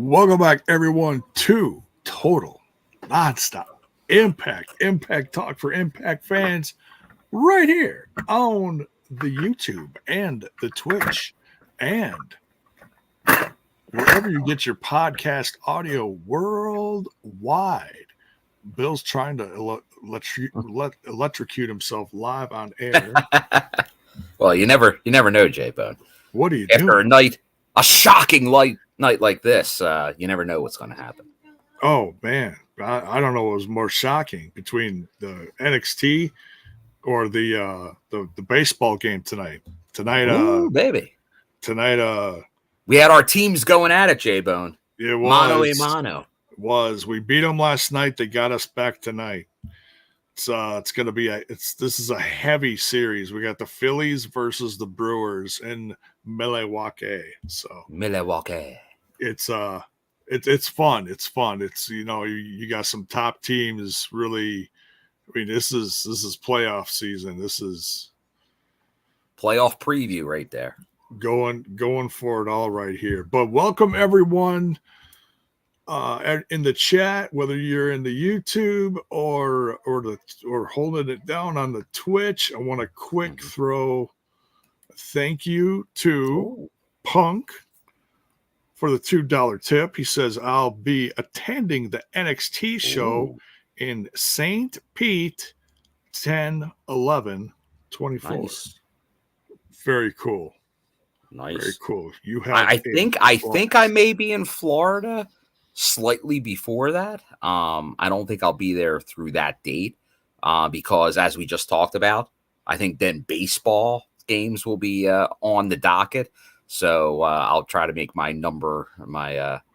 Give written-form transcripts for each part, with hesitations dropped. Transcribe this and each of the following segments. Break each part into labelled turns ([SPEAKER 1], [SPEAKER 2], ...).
[SPEAKER 1] Welcome back, everyone, to Total Nonstop Impact Talk for Impact fans right here on the YouTube and the Twitch and wherever you get your podcast audio worldwide. Bill's trying to electrocute himself live on air.
[SPEAKER 2] Well, you never know, J-Bone.
[SPEAKER 1] What are you
[SPEAKER 2] After
[SPEAKER 1] doing?
[SPEAKER 2] a shocking night like this, you never know what's going to happen.
[SPEAKER 1] Oh, man. I don't know what was more shocking between the NXT or the baseball game tonight.
[SPEAKER 2] Ooh, baby.
[SPEAKER 1] Tonight,
[SPEAKER 2] we had our teams going at it, J-Bone.
[SPEAKER 1] it was.
[SPEAKER 2] Mano a mano.
[SPEAKER 1] We beat them last night. They got us back tonight. It's going to be this is a heavy series. We got the Phillies versus the Brewers in Milwaukee. So
[SPEAKER 2] Milwaukee.
[SPEAKER 1] It's fun. It's fun. It's you got some top teams really. I mean, this is playoff season. This is
[SPEAKER 2] playoff preview right there.
[SPEAKER 1] Going for it all right here. But welcome everyone. In the chat, whether you're in the YouTube or holding it down on the Twitch, I want a quick throw thank you to Punk for the $2 tip. He says, I'll be attending the NXT show in St. Pete 10/11/24.
[SPEAKER 2] Nice.
[SPEAKER 1] Very cool.
[SPEAKER 2] Nice.
[SPEAKER 1] Very cool. You have
[SPEAKER 2] I think I may be in Florida slightly before that. I don't think I'll be there through that date because, as we just talked about, I think then baseball games will be on the docket. So I'll try to make my by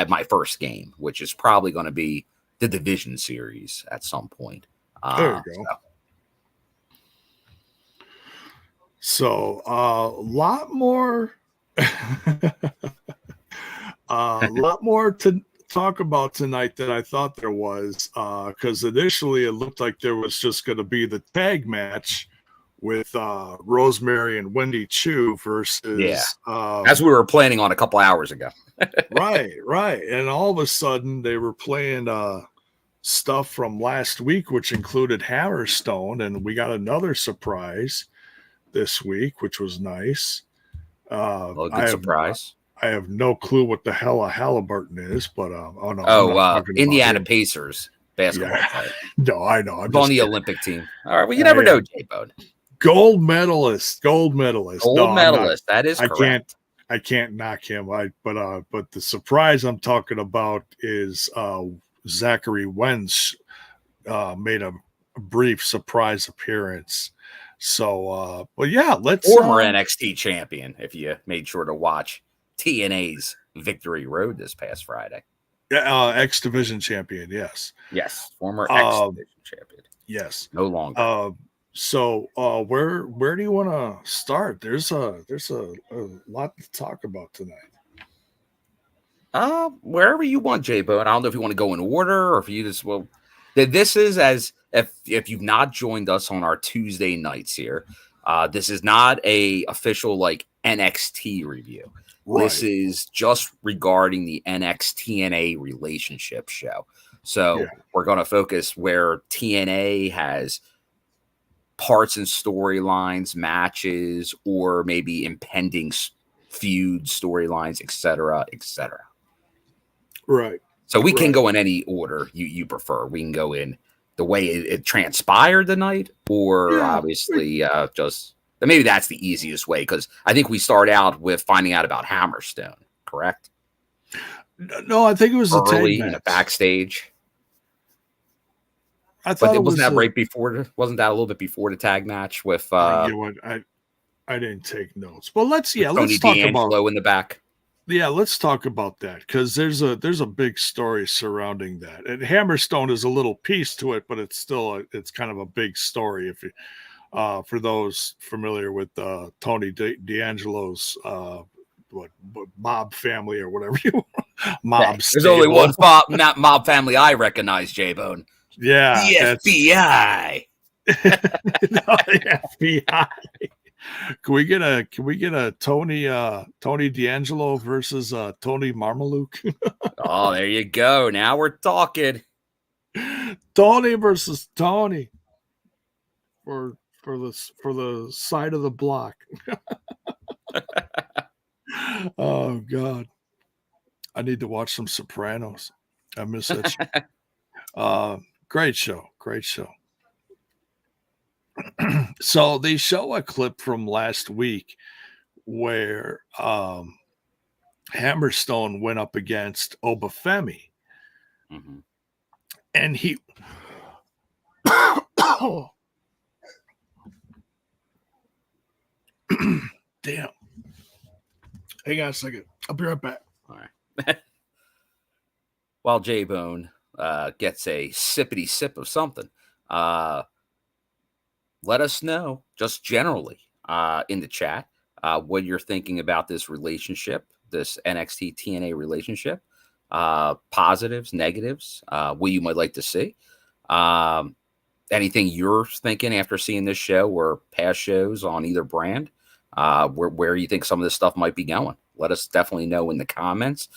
[SPEAKER 2] my first game, which is probably going to be the division series at some point.
[SPEAKER 1] There you go. So a lot more. A lot more to talk about tonight than I thought there was, because initially it looked like there was just going to be the tag match with Rosemary and Wendy Choo versus
[SPEAKER 2] as we were planning on a couple hours ago.
[SPEAKER 1] right, and all of a sudden they were playing stuff from last week, which included Hammerstone, and we got another surprise this week, which was nice.
[SPEAKER 2] Good surprise.
[SPEAKER 1] I have no clue what the hell a Halliburton is, but
[SPEAKER 2] Indiana Pacers basketball player.
[SPEAKER 1] No, I know.
[SPEAKER 2] I'm on the Olympic team. All right, well, you never know, J-Bone.
[SPEAKER 1] Gold medalist.
[SPEAKER 2] That is correct.
[SPEAKER 1] I can't knock him. But the surprise I'm talking about is Zachary Wentz made a brief surprise appearance. So, let's
[SPEAKER 2] former NXT champion. If you made sure to watch TNA's Victory Road this past Friday.
[SPEAKER 1] X Division champion, yes.
[SPEAKER 2] Yes, former X Division champion.
[SPEAKER 1] Yes.
[SPEAKER 2] No longer.
[SPEAKER 1] So where do you want to start? There's a lot to talk about tonight.
[SPEAKER 2] Wherever you want, J-Bone. I don't know if you want to go in order or if you just this is as if you've not joined us on our Tuesday nights here. This is not a official like NXT review. Right. This is just regarding the NXTNA relationship show. So we're going to focus where TNA has parts and storylines, matches, or maybe impending feud storylines, etc., etc.
[SPEAKER 1] Right.
[SPEAKER 2] So we can go in any order you prefer. We can go in the way it transpired tonight, or obviously just. Maybe that's the easiest way, because I think we start out with finding out about Hammerstone, correct?
[SPEAKER 1] No, I think it was
[SPEAKER 2] early in the backstage.
[SPEAKER 1] I thought
[SPEAKER 2] wasn't that right before? Wasn't that a little bit before the tag match with?
[SPEAKER 1] I didn't take notes, but let's talk
[SPEAKER 2] about in the back.
[SPEAKER 1] Yeah, let's talk about that, because there's a big story surrounding that, and Hammerstone is a little piece to it, but it's still it's kind of a big story if you. For those familiar with Tony D'Angelo's mob family or whatever you want. Mob.
[SPEAKER 2] There's only one mob family I recognize, J-Bone.
[SPEAKER 1] Yeah.
[SPEAKER 2] The FBI.
[SPEAKER 1] The FBI. Can we get a Tony D'Angelo versus Tony Marmaluke?
[SPEAKER 2] Oh, there you go. Now we're talking.
[SPEAKER 1] Tony versus Tony for the side of the block. Oh God, I need to watch some Sopranos. I miss that show. Great show. So they show a clip from last week where Hammerstone went up against Obafemi,
[SPEAKER 2] Mm-hmm.
[SPEAKER 1] and he damn. Hang on a second. I'll be right back.
[SPEAKER 2] All right. While J-Bone gets a sippity sip of something, let us know just generally in the chat what you're thinking about this relationship, this NXT TNA relationship, positives, negatives, what you might like to see. Anything you're thinking after seeing this show or past shows on either brand, where you think some of this stuff might be going. Let us definitely know in the comments.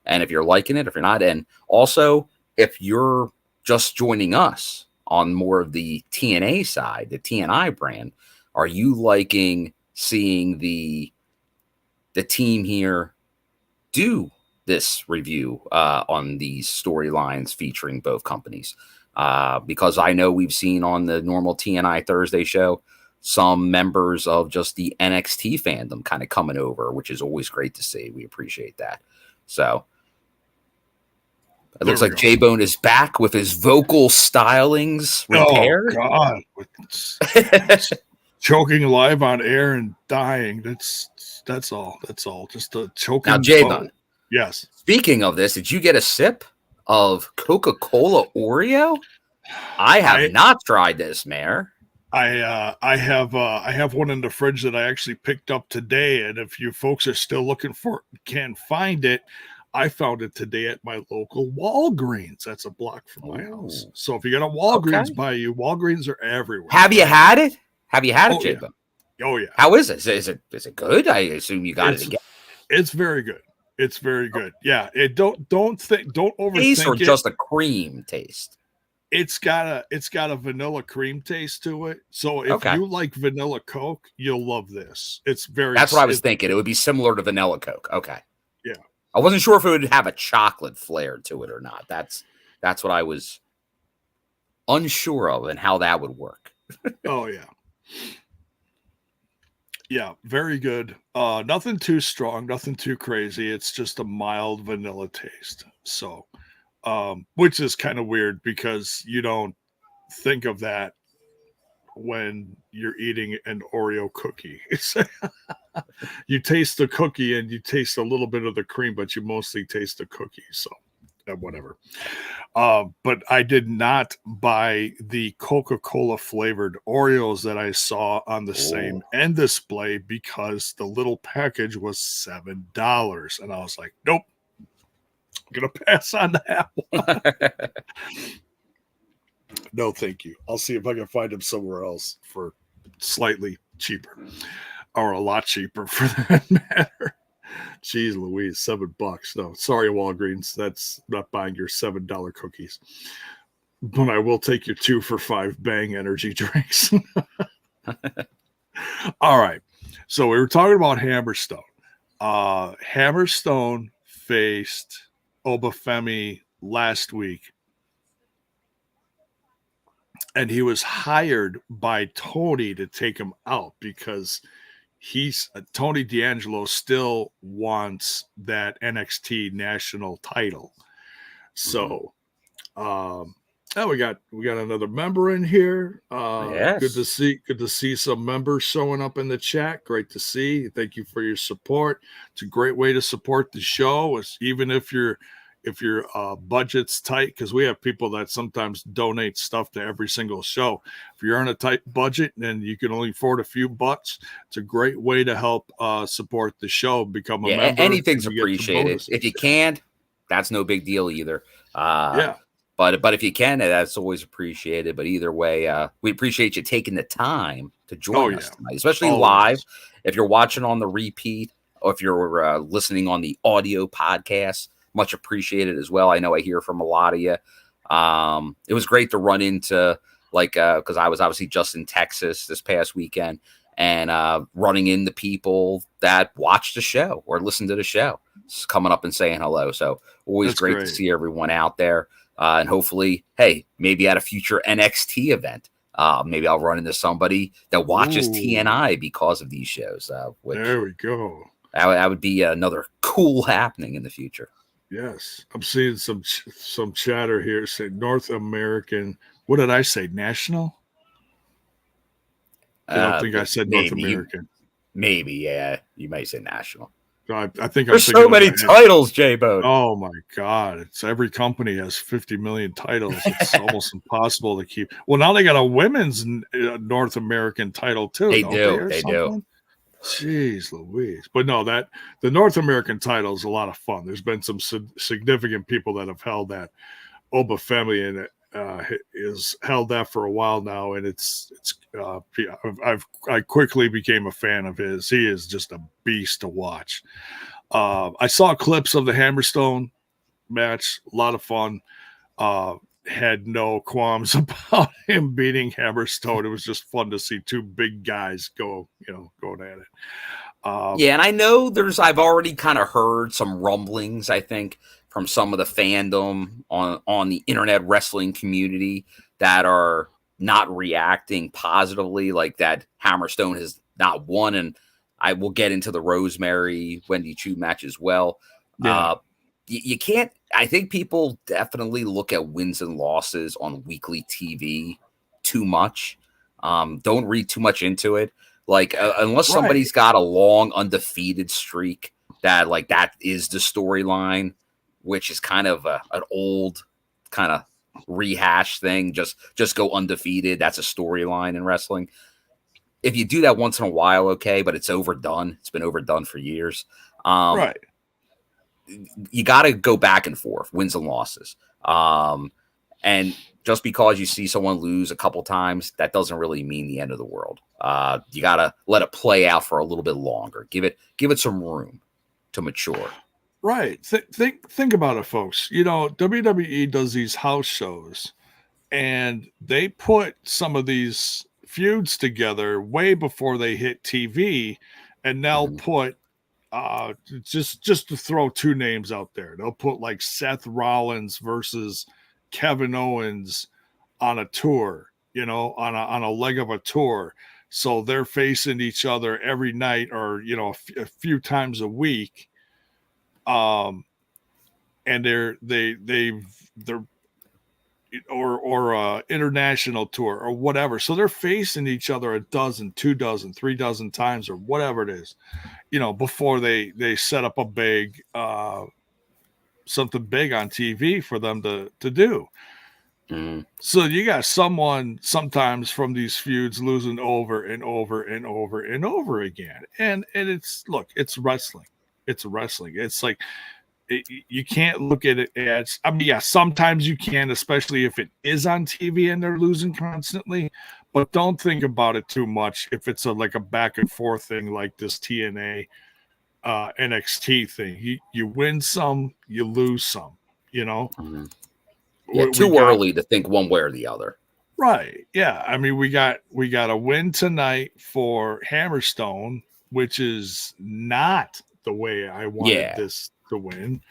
[SPEAKER 2] And if you're liking it, if you're not, and also if you're just joining us on more of the TNA side, the TNI brand, are you liking seeing the team here do this review on these storylines featuring both companies? Because I know we've seen on the normal TNI Thursday show some members of just the NXT fandom kind of coming over, which is always great to see. We appreciate that. So it looks like J-Bone is back with his vocal stylings repaired.
[SPEAKER 1] Oh God, choking live on air and dying. That's all. Just a choking.
[SPEAKER 2] Now, J-Bone.
[SPEAKER 1] Yes.
[SPEAKER 2] Speaking of this, did you get a sip of Coca-Cola Oreo? I have not tried this, Mayor.
[SPEAKER 1] I have one in the fridge that I actually picked up today, and if you folks are still looking for it, can't find it, I found it today at my local Walgreens. That's a block from my house. So if you got a Walgreens by you, Walgreens are everywhere.
[SPEAKER 2] Have you had it? Have you had it, J-Bone?
[SPEAKER 1] Oh yeah.
[SPEAKER 2] How is it? Is it good? I assume you got it again.
[SPEAKER 1] It's very good. It's very good. Yeah. It don't overthink
[SPEAKER 2] taste or
[SPEAKER 1] it.
[SPEAKER 2] Just a cream taste.
[SPEAKER 1] It's got a vanilla cream taste to it. So if you like vanilla Coke, you'll love this. That's
[SPEAKER 2] what I was thinking. It would be similar to vanilla Coke. Okay.
[SPEAKER 1] Yeah.
[SPEAKER 2] I wasn't sure if it would have a chocolate flair to it or not. That's what I was unsure of and how that would work.
[SPEAKER 1] Oh yeah. Yeah, very good. Nothing too strong, nothing too crazy. It's just a mild vanilla taste. So which is kind of weird because you don't think of that when you're eating an Oreo cookie. You taste the cookie and you taste a little bit of the cream, but you mostly taste the cookie. So whatever. But I did not buy the Coca-Cola flavored Oreos that I saw on the same end display because the little package was $7. And I was like, nope. I'm going to pass on that one. No, thank you. I'll see if I can find them somewhere else for slightly cheaper or a lot cheaper for that matter. Jeez Louise, $7. No, sorry, Walgreens. That's not buying your $7 cookies. But I will take your 2 for $5 Bang energy drinks. All right. So we were talking about Hammerstone. Hammerstone faced Obafemi last week, and he was hired by Tony to take him out because Tony D'Angelo still wants that NXT national title. So we got another member in here.
[SPEAKER 2] Yes.
[SPEAKER 1] Good to see some members showing up in the chat. Great to see. Thank you for your support. It's a great way to support the show, even if your budget's tight, because we have people that sometimes donate stuff to every single show. If you're on a tight budget and you can only afford a few bucks, it's a great way to help support the show. Become a member.
[SPEAKER 2] Anything's appreciated. If you can't, that's no big deal either. But if you can, that's always appreciated. But either way, we appreciate you taking the time to join us tonight, especially live. If you're watching on the repeat, or if you're listening on the audio podcast, much appreciated as well. I know I hear from a lot of you. It was great to run into, because I was obviously just in Texas this past weekend, and running into people that watch the show or listen to the show, just coming up and saying hello. So always great to see everyone out there. And hopefully, hey, maybe at a future NXT event, maybe I'll run into somebody that watches TNI because of these shows.
[SPEAKER 1] There we go.
[SPEAKER 2] That would be another cool happening in the future.
[SPEAKER 1] Yes, I'm seeing some chatter here. Say North American. What did I say? National? I don't think I said North American.
[SPEAKER 2] Maybe, yeah. You might say national.
[SPEAKER 1] I think
[SPEAKER 2] there's so many titles, J-Bo.
[SPEAKER 1] Oh my God! It's every company has 50 million titles. It's almost impossible to keep. Well, now they got a women's North American title too.
[SPEAKER 2] They do.
[SPEAKER 1] Jeez Louise! But no, that the North American title is a lot of fun. There's been some significant people that have held that. Oba Femi and is held that for a while now, and I quickly became a fan of his. He is just a beast to watch. I saw clips of the Hammerstone match, a lot of fun. Had no qualms about him beating Hammerstone. It was just fun to see two big guys going at it.
[SPEAKER 2] Yeah, and I know I've already kind of heard some rumblings, I think, from some of the fandom on the internet wrestling community that are not reacting positively, like that Hammerstone has not won. And I will get into the Rosemary, Wendy Choo match as well.
[SPEAKER 1] Yeah.
[SPEAKER 2] You can't, I think people definitely look at wins and losses on weekly TV too much. Don't read too much into it. Unless somebody's got a long undefeated streak, that is the storyline, which is kind of an old kind of rehash thing. Just go undefeated. That's a storyline in wrestling. If you do that once in a while, okay, but it's overdone. It's been overdone for years.
[SPEAKER 1] Right.
[SPEAKER 2] You got to go back and forth, wins and losses. And just because you see someone lose a couple times, that doesn't really mean the end of the world. You got to let it play out for a little bit longer. Give it some room to mature.
[SPEAKER 1] Right. Think about it, folks. WWE does these house shows, and they put some of these feuds together way before they hit TV, and they'll put just to throw two names out there. They'll put like Seth Rollins versus Kevin Owens on a tour, on a leg of a tour. So they're facing each other every night, or a few times a week. And they're international tour or whatever. So they're facing each other 12, 2 dozen, 3 dozen times or whatever it is, before they set up a big, something big on TV for them to do. So you got someone sometimes from these feuds losing over and over and over and over again. And it's wrestling. It's wrestling. It's like, you can't look at it as, sometimes you can, especially if it is on TV and they're losing constantly, but don't think about it too much if it's a back and forth thing like this TNA NXT thing. You win some, you lose some,
[SPEAKER 2] Yeah, too early to think one way or the other.
[SPEAKER 1] Right. Yeah. We got a win tonight for Hammerstone, which is not the way I wanted this to win.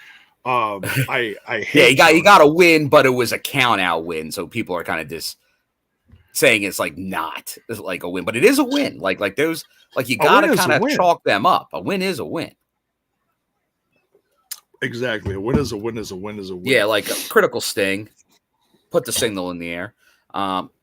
[SPEAKER 1] I hate
[SPEAKER 2] you got to win, but it was a count out win, so people are kind of just saying it's not like a win, but it is a win. Like those, you got to kind of chalk them up. A win is a win.
[SPEAKER 1] Exactly. A win is a win is a win is a win.
[SPEAKER 2] Yeah, like a critical sting. Put the signal in the air.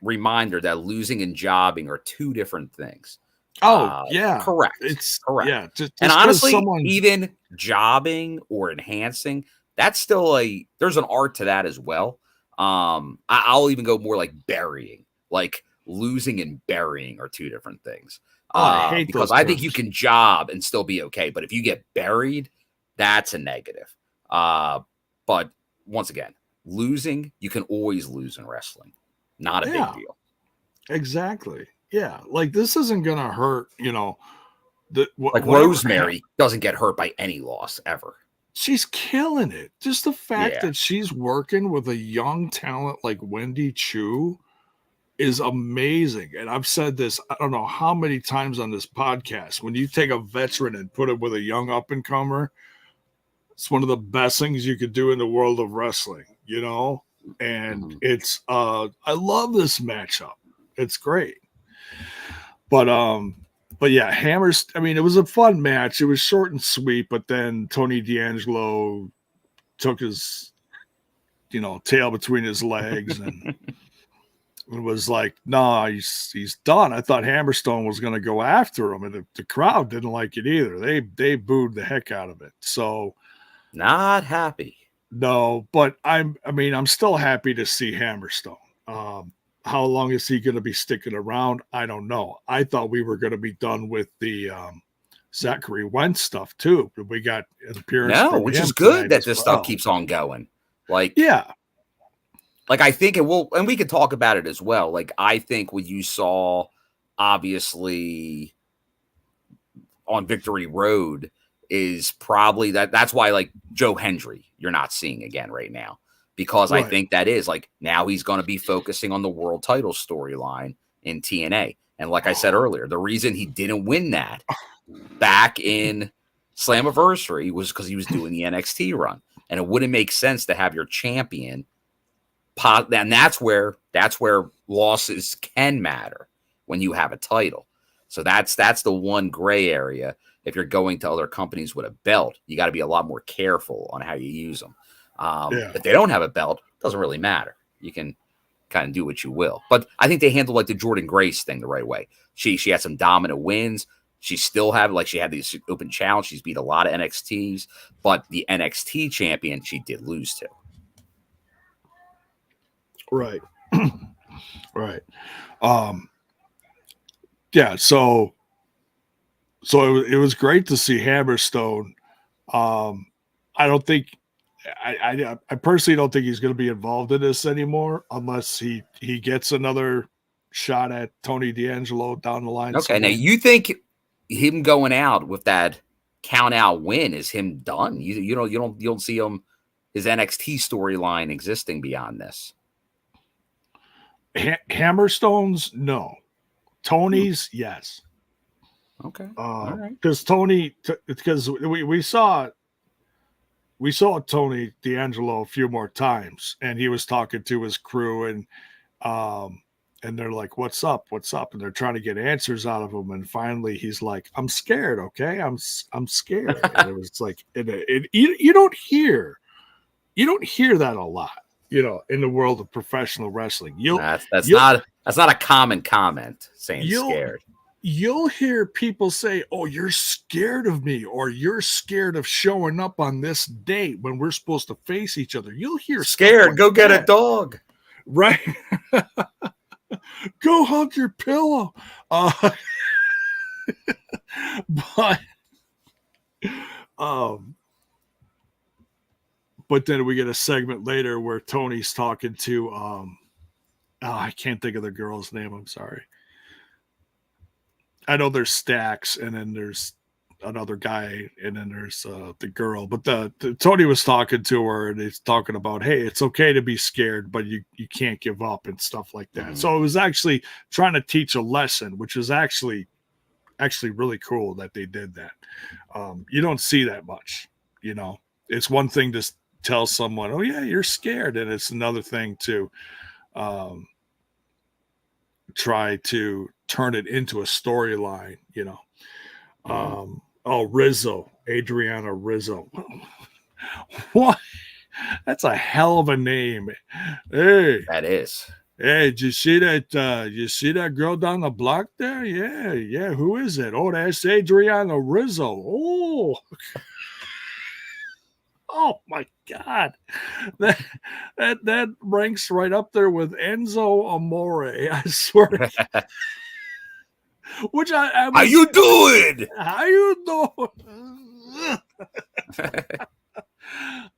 [SPEAKER 2] Reminder that losing and jobbing are two different things.
[SPEAKER 1] Yeah,
[SPEAKER 2] correct.
[SPEAKER 1] It's
[SPEAKER 2] correct.
[SPEAKER 1] Yeah, just
[SPEAKER 2] and honestly, even jobbing or enhancing, that's still there's an art to that as well. I'll even go more like burying, like losing and burying are two different things.
[SPEAKER 1] I hate
[SPEAKER 2] because I think you can job and still be okay, but if you get buried, that's a negative. But once again, losing, you can always lose in wrestling. Not a big deal.
[SPEAKER 1] Exactly. Yeah. Like this isn't going to hurt,
[SPEAKER 2] like Rosemary doesn't get hurt by any loss ever.
[SPEAKER 1] She's killing it. Just the fact that she's working with a young talent like Wendy Choo is amazing. And I've said this, I don't know how many times on this podcast. When you take a veteran and put it with a young up-and-comer, it's one of the best things you could do in the world of wrestling, And it's I love this matchup. It's great. But yeah, it was a fun match. It was short and sweet, but then Tony D'Angelo took his tail between his legs and it was like, no, he's done. I thought Hammerstone was going to go after him, and the crowd didn't like it either. They booed the heck out of it. So
[SPEAKER 2] not happy.
[SPEAKER 1] No, but I'm still happy to see Hammerstone. How long is he going to be sticking around? I don't know. I thought we were going to be done with the Zachary Wentz stuff too, but we got an appearance.
[SPEAKER 2] No, which is good that this stuff keeps on going. Like I think it will, and we could talk about it as well. Like I think what you saw, obviously, on Victory Road is probably that's why like Joe Hendry you're not seeing again right now, because I think that is like now he's going to be focusing on the world title storyline in TNA. And like I said earlier, the reason he didn't win that back in Slammiversary was because he was doing the NXT run, and it wouldn't make sense to have your champion. And that's where losses can matter when you have a title. So that's the one gray area. If you're going to other companies with a belt, you got to be a lot more careful on how you use them. If they don't have a belt, it doesn't really matter. You can kind of do what you will. But I think they handled like the Jordan Grace thing the right way. She had some dominant wins. She still had she had these open challenge. She's beat a lot of NXTs, but the NXT champion she did lose to.
[SPEAKER 1] Right. Right. Yeah. So it was great to see Hammerstone. I don't think I personally don't think he's going to be involved in this anymore unless he gets another shot at Tony D'Angelo down the line.
[SPEAKER 2] Okay. Now you think him going out with that count out win is him done? You don't see him, his NXT storyline existing beyond this.
[SPEAKER 1] Hammerstone's no. Tony's yes.
[SPEAKER 2] Okay.
[SPEAKER 1] Because because we saw Tony D'Angelo a few more times, and he was talking to his crew, and they're like, "What's up? What's up?" And they're trying to get answers out of him, and finally he's like, "I'm scared. Okay, I'm scared." And it was like, you don't hear that a lot. In the world of professional wrestling,
[SPEAKER 2] that's not a common comment saying scared.
[SPEAKER 1] You'll hear people say, "Oh, you're scared of me," or "You're scared of showing up on this date when we're supposed to face each other." You'll hear
[SPEAKER 2] scared. Go get a dog.
[SPEAKER 1] Right. Go hug your pillow. But then we get a segment later where Tony's talking to I can't think of the girl's name. I'm sorry. I know there's Stacks, and then there's another guy, and then there's the girl. But the Tony was talking to her, and he's talking about, hey, it's okay to be scared, but you can't give up and stuff like that. Mm-hmm. So it was actually trying to teach a lesson, which is actually really cool that they did that. You don't see that much, It's one thing to tell someone, oh yeah, you're scared, and it's another thing to try to turn it into a storyline, Adriana Rizzo. What? That's a hell of a name. Hey,
[SPEAKER 2] that is.
[SPEAKER 1] Hey, did you see that? You see that girl down the block there? Yeah. Who is it? Oh, that's Adriana Rizzo. Oh my God, that ranks right up there with Enzo Amore. I swear. Which
[SPEAKER 2] how you doing?
[SPEAKER 1] How you doing?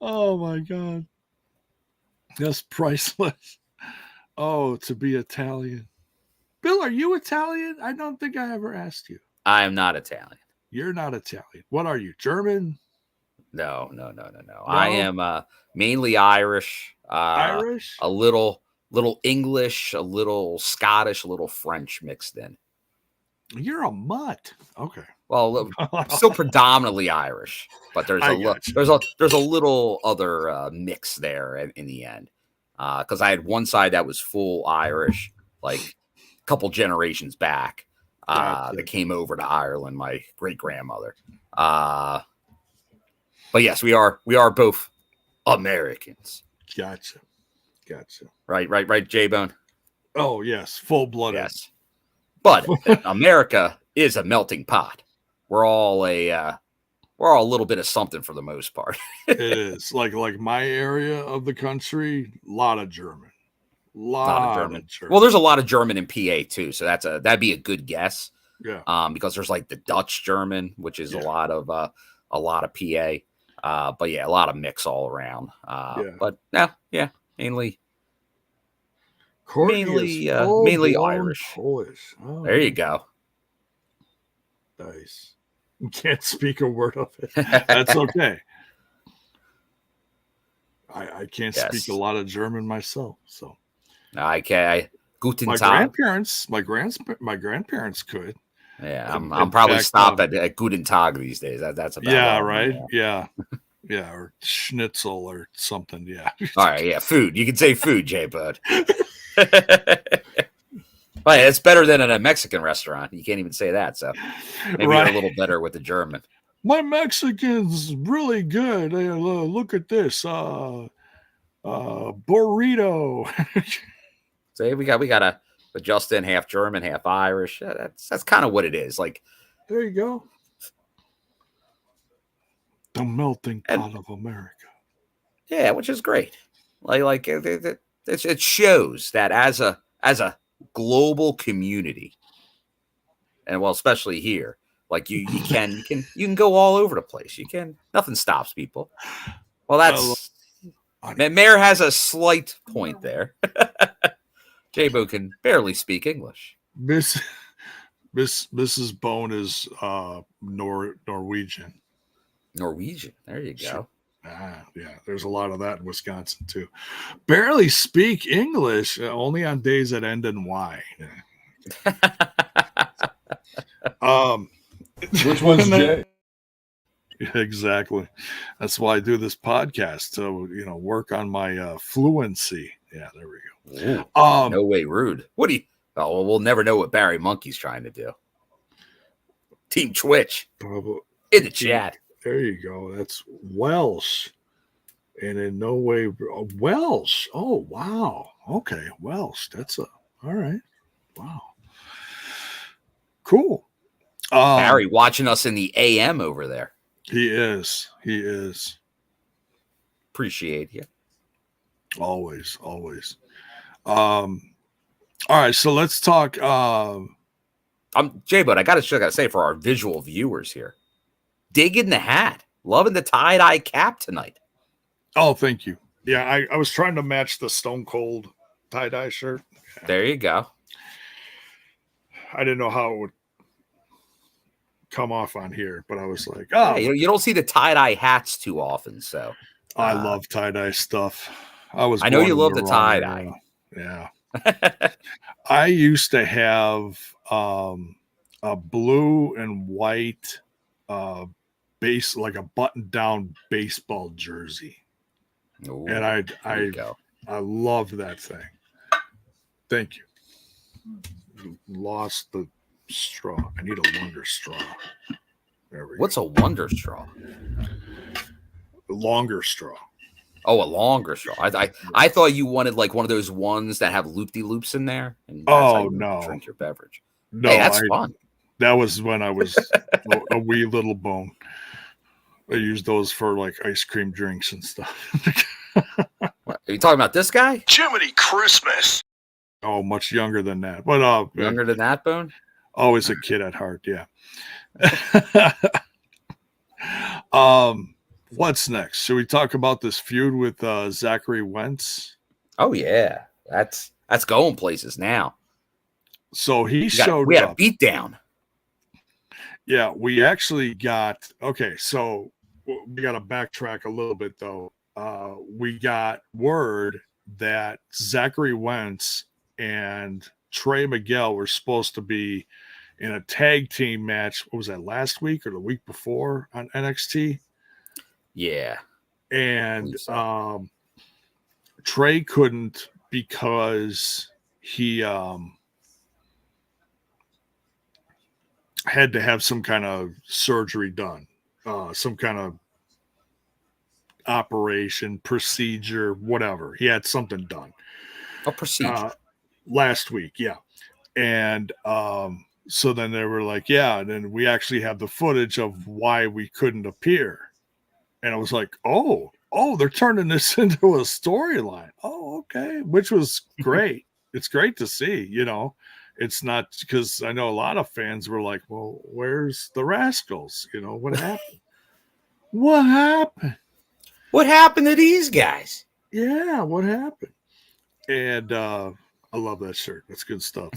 [SPEAKER 1] Oh my God. That's priceless. Oh, to be Italian. Bill, are you Italian? I don't think I ever asked you.
[SPEAKER 2] I am not Italian.
[SPEAKER 1] You're not Italian. What are you? German?
[SPEAKER 2] No. I am mainly Irish.
[SPEAKER 1] Irish?
[SPEAKER 2] A little English, a little Scottish, a little French mixed in.
[SPEAKER 1] You're a mutt. Okay.
[SPEAKER 2] Well, still predominantly Irish, but there's a little other mix there in the end. Because I had one side that was full Irish, like a couple generations back, that came over to Ireland. My great grandmother. But yes, we are both Americans.
[SPEAKER 1] Gotcha.
[SPEAKER 2] Right, J-Bone.
[SPEAKER 1] Oh yes, full blooded.
[SPEAKER 2] Yes, but America is a melting pot. We're all a little bit of something for the most part.
[SPEAKER 1] It is like my area of the country, a lot of German. Lot of German.
[SPEAKER 2] Well, there's a lot of German in PA too, so that'd be a good guess.
[SPEAKER 1] Yeah.
[SPEAKER 2] Because there's like the Dutch German, which is a lot of PA. But yeah, a lot of mix all around. But yeah, mainly Irish.
[SPEAKER 1] Polish. Oh,
[SPEAKER 2] there you go.
[SPEAKER 1] Nice. Can't speak a word of it. That's okay. I can't speak a lot of German myself, so
[SPEAKER 2] I can't. Guten
[SPEAKER 1] my
[SPEAKER 2] Tag.
[SPEAKER 1] My grandparents could.
[SPEAKER 2] Yeah, I'm probably stopped at Guten Tag these days. That's about
[SPEAKER 1] right. Yeah, or schnitzel or something. Yeah.
[SPEAKER 2] All right. Yeah, food. You can say food, J Bud. But it's better than at a Mexican restaurant. You can't even say that. So maybe you're a little better with the German.
[SPEAKER 1] My Mexican's really good. Look at this. Burrito.
[SPEAKER 2] So we got a Justin, half German, half Irish. That's kind of what it is. Like,
[SPEAKER 1] there you go. The melting pot of America.
[SPEAKER 2] Yeah, which is great. Like it shows that as a global community, and well, especially here, like you can go all over the place. Nothing stops people. Well, that's Mayor has a slight point there. J-Bo can barely speak English.
[SPEAKER 1] Mrs. Bone is Norwegian.
[SPEAKER 2] Norwegian. There you go.
[SPEAKER 1] Yeah. There's a lot of that in Wisconsin too. Barely speak English, only on days that end in Y.
[SPEAKER 3] Which one's J?
[SPEAKER 1] Exactly. That's why I do this podcast to work on my fluency. Yeah, there we go.
[SPEAKER 2] No way, rude. What do you? Oh, well, we'll never know what Barry Monkey's trying to do. Team Twitch in the chat.
[SPEAKER 1] There you go. That's Welsh, and in no way Welsh. Oh wow. Okay, Welsh. That's all right. Wow. Cool.
[SPEAKER 2] Barry watching us in the AM over there.
[SPEAKER 1] He is.
[SPEAKER 2] Appreciate you.
[SPEAKER 1] Always. All right, so let's talk.
[SPEAKER 2] Jay, but I gotta say for our visual viewers here, digging the hat, loving the tie-dye cap tonight.
[SPEAKER 1] Oh, thank you. Yeah, I was trying to match the Stone Cold tie-dye shirt. Yeah.
[SPEAKER 2] There you go.
[SPEAKER 1] I didn't know how it would come off on here, but I was like,
[SPEAKER 2] you don't see the tie-dye hats too often, so
[SPEAKER 1] I love tie-dye stuff.
[SPEAKER 2] I know you love the tie-dye.
[SPEAKER 1] Yeah. I used to have a blue and white base, like a button-down baseball jersey.
[SPEAKER 2] Ooh,
[SPEAKER 1] and I love that thing. Thank you. Lost the straw. I need a longer straw. There we go.
[SPEAKER 2] What's a wonder straw?
[SPEAKER 1] A longer straw.
[SPEAKER 2] Oh, a longer straw. I thought you wanted like one of those ones that have loop-de-loops in there. And
[SPEAKER 1] no.
[SPEAKER 2] Drink your beverage.
[SPEAKER 1] No,
[SPEAKER 2] hey, that's fun.
[SPEAKER 1] That was when I was a wee little bone. I used those for like ice cream drinks and stuff.
[SPEAKER 2] What, are you talking about this guy?
[SPEAKER 1] Jiminy Christmas. Oh, much younger than that. But
[SPEAKER 2] younger than that, Bone?
[SPEAKER 1] Always a kid at heart, yeah. What's next? Should we talk about this feud with Zachary Wentz?
[SPEAKER 2] Oh yeah, that's going places now.
[SPEAKER 1] So he
[SPEAKER 2] We
[SPEAKER 1] showed
[SPEAKER 2] had a
[SPEAKER 1] up.
[SPEAKER 2] beat down.
[SPEAKER 1] Yeah, we actually got okay. So we got to backtrack a little bit though. We got word that Zachary Wentz and Trey Miguel were supposed to be in a tag team match. What was that, last week or the week before on NXT?
[SPEAKER 2] Yeah,
[SPEAKER 1] And
[SPEAKER 2] so.
[SPEAKER 1] Trey couldn't because he had to have some kind of surgery done, some kind of operation, procedure, whatever. He had something done.
[SPEAKER 2] A procedure.
[SPEAKER 1] Last week, yeah. And so then they were like, yeah, and then we actually have the footage of why we couldn't appear. And I was like, oh, they're turning this into a storyline. Oh, okay, which was great. It's great to see, It's not because I know a lot of fans were like, well, where's the Rascals? What happened? What happened?
[SPEAKER 2] What happened to these guys?
[SPEAKER 1] Yeah, what happened? And I love that shirt. That's good stuff.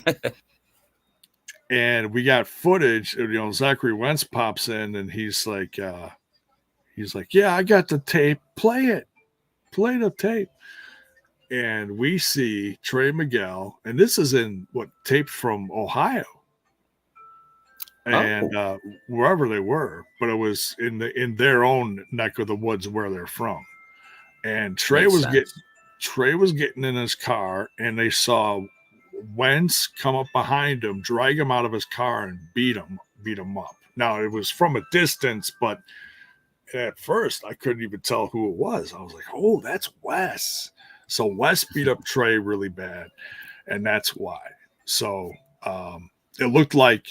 [SPEAKER 1] And we got footage. Zachary Wentz pops in and he's like, yeah, I got the tape. Play it. Play the tape. And we see Trey Miguel, and this is taped from Ohio, and wherever they were, but it was in their own neck of the woods where they're from. And Trey was getting in his car, and they saw Wentz come up behind him, drag him out of his car, and beat him up. Now it was from a distance, but at first I couldn't even tell who it was. I was like, "Oh, that's Wes." So Wes beat up Trey really bad, and that's why. So it looked like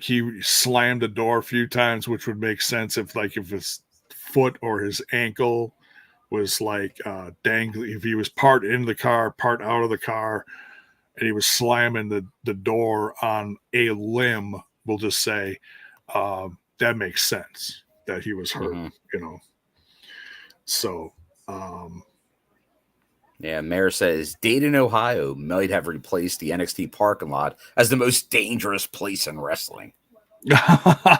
[SPEAKER 1] he slammed the door a few times, which would make sense if his foot or his ankle was dangling. If he was part in the car, part out of the car, and he was slamming the door on a limb, we'll just say, that makes sense that he was hurt, So.
[SPEAKER 2] Yeah, Mayor says Dayton, Ohio might have replaced the NXT parking lot as the most dangerous place in wrestling.
[SPEAKER 1] Yeah.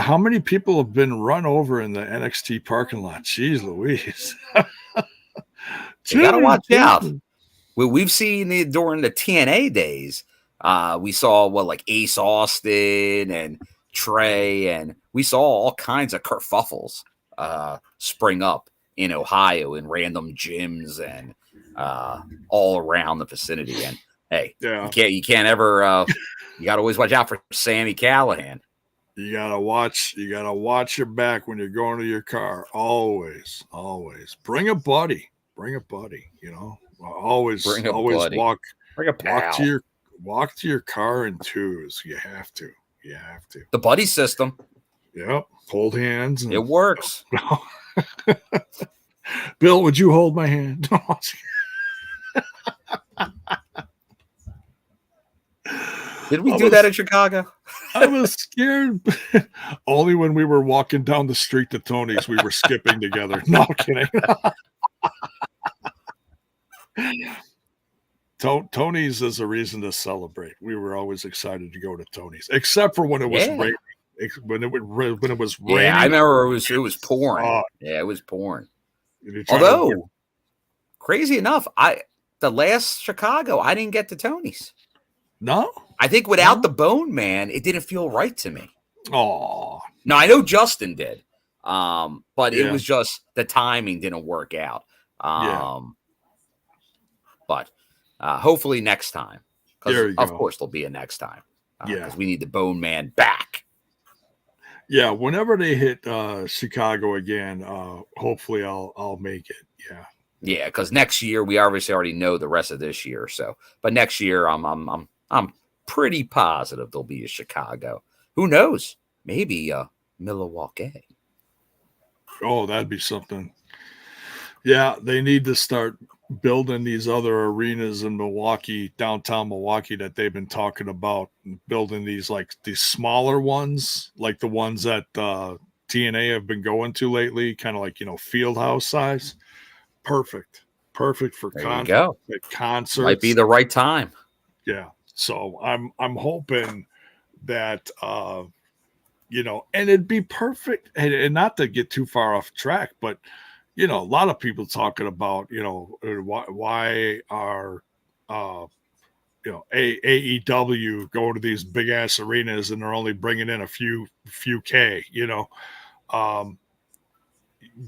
[SPEAKER 1] How many people have been run over in the NXT parking lot? Jeez Louise.
[SPEAKER 2] You gotta watch out. We've seen it during the TNA days. We saw like Ace Austin and Trey, and we saw all kinds of kerfuffles spring up in Ohio in random gyms and all around the vicinity. And hey, you can't ever you gotta always watch out for Sammy Callahan.
[SPEAKER 1] You gotta watch your back when you're going to your car. Always. Bring a buddy. Always
[SPEAKER 2] buddy.
[SPEAKER 1] walk to your car in twos. You have to.
[SPEAKER 2] The buddy system.
[SPEAKER 1] Yep. Hold hands.
[SPEAKER 2] It works.
[SPEAKER 1] Bill, would you hold my hand?
[SPEAKER 2] Did we do that in Chicago?
[SPEAKER 1] I was scared. Only when we were walking down the street to Tony's, we were skipping together. No kidding. Tony's is a reason to celebrate. We were always excited to go to Tony's, except for when it was raining. When it was raining.
[SPEAKER 2] Yeah, I remember it was pouring. It was pouring. Although, crazy enough, the last Chicago, I didn't get to Tony's.
[SPEAKER 1] No?
[SPEAKER 2] I think without the Bone Man, it didn't feel right to me.
[SPEAKER 1] Oh.
[SPEAKER 2] No, I know Justin did. But it was just the timing didn't work out. But hopefully next time. Because of course there'll be a next time. Because we need the Bone Man back.
[SPEAKER 1] Yeah, whenever they hit Chicago again, hopefully I'll make it. Yeah.
[SPEAKER 2] Yeah, because next year we obviously already know the rest of this year. So, but next year I'm pretty positive there'll be a Chicago. Who knows? Maybe Milwaukee.
[SPEAKER 1] Oh, that'd be something. Yeah, they need to start building these other arenas in Milwaukee, downtown Milwaukee, that they've been talking about, building these smaller ones, like the ones that TNA have been going to lately, kind of like, field house size. perfect for
[SPEAKER 2] There you go.
[SPEAKER 1] concerts.
[SPEAKER 2] Might be the right time.
[SPEAKER 1] Yeah. So I'm hoping that you know, and it'd be perfect, and not to get too far off track, but you know, a lot of people talking about, you know, why are you know, AEW going to these big ass arenas and they're only bringing in a few K, you know. Um,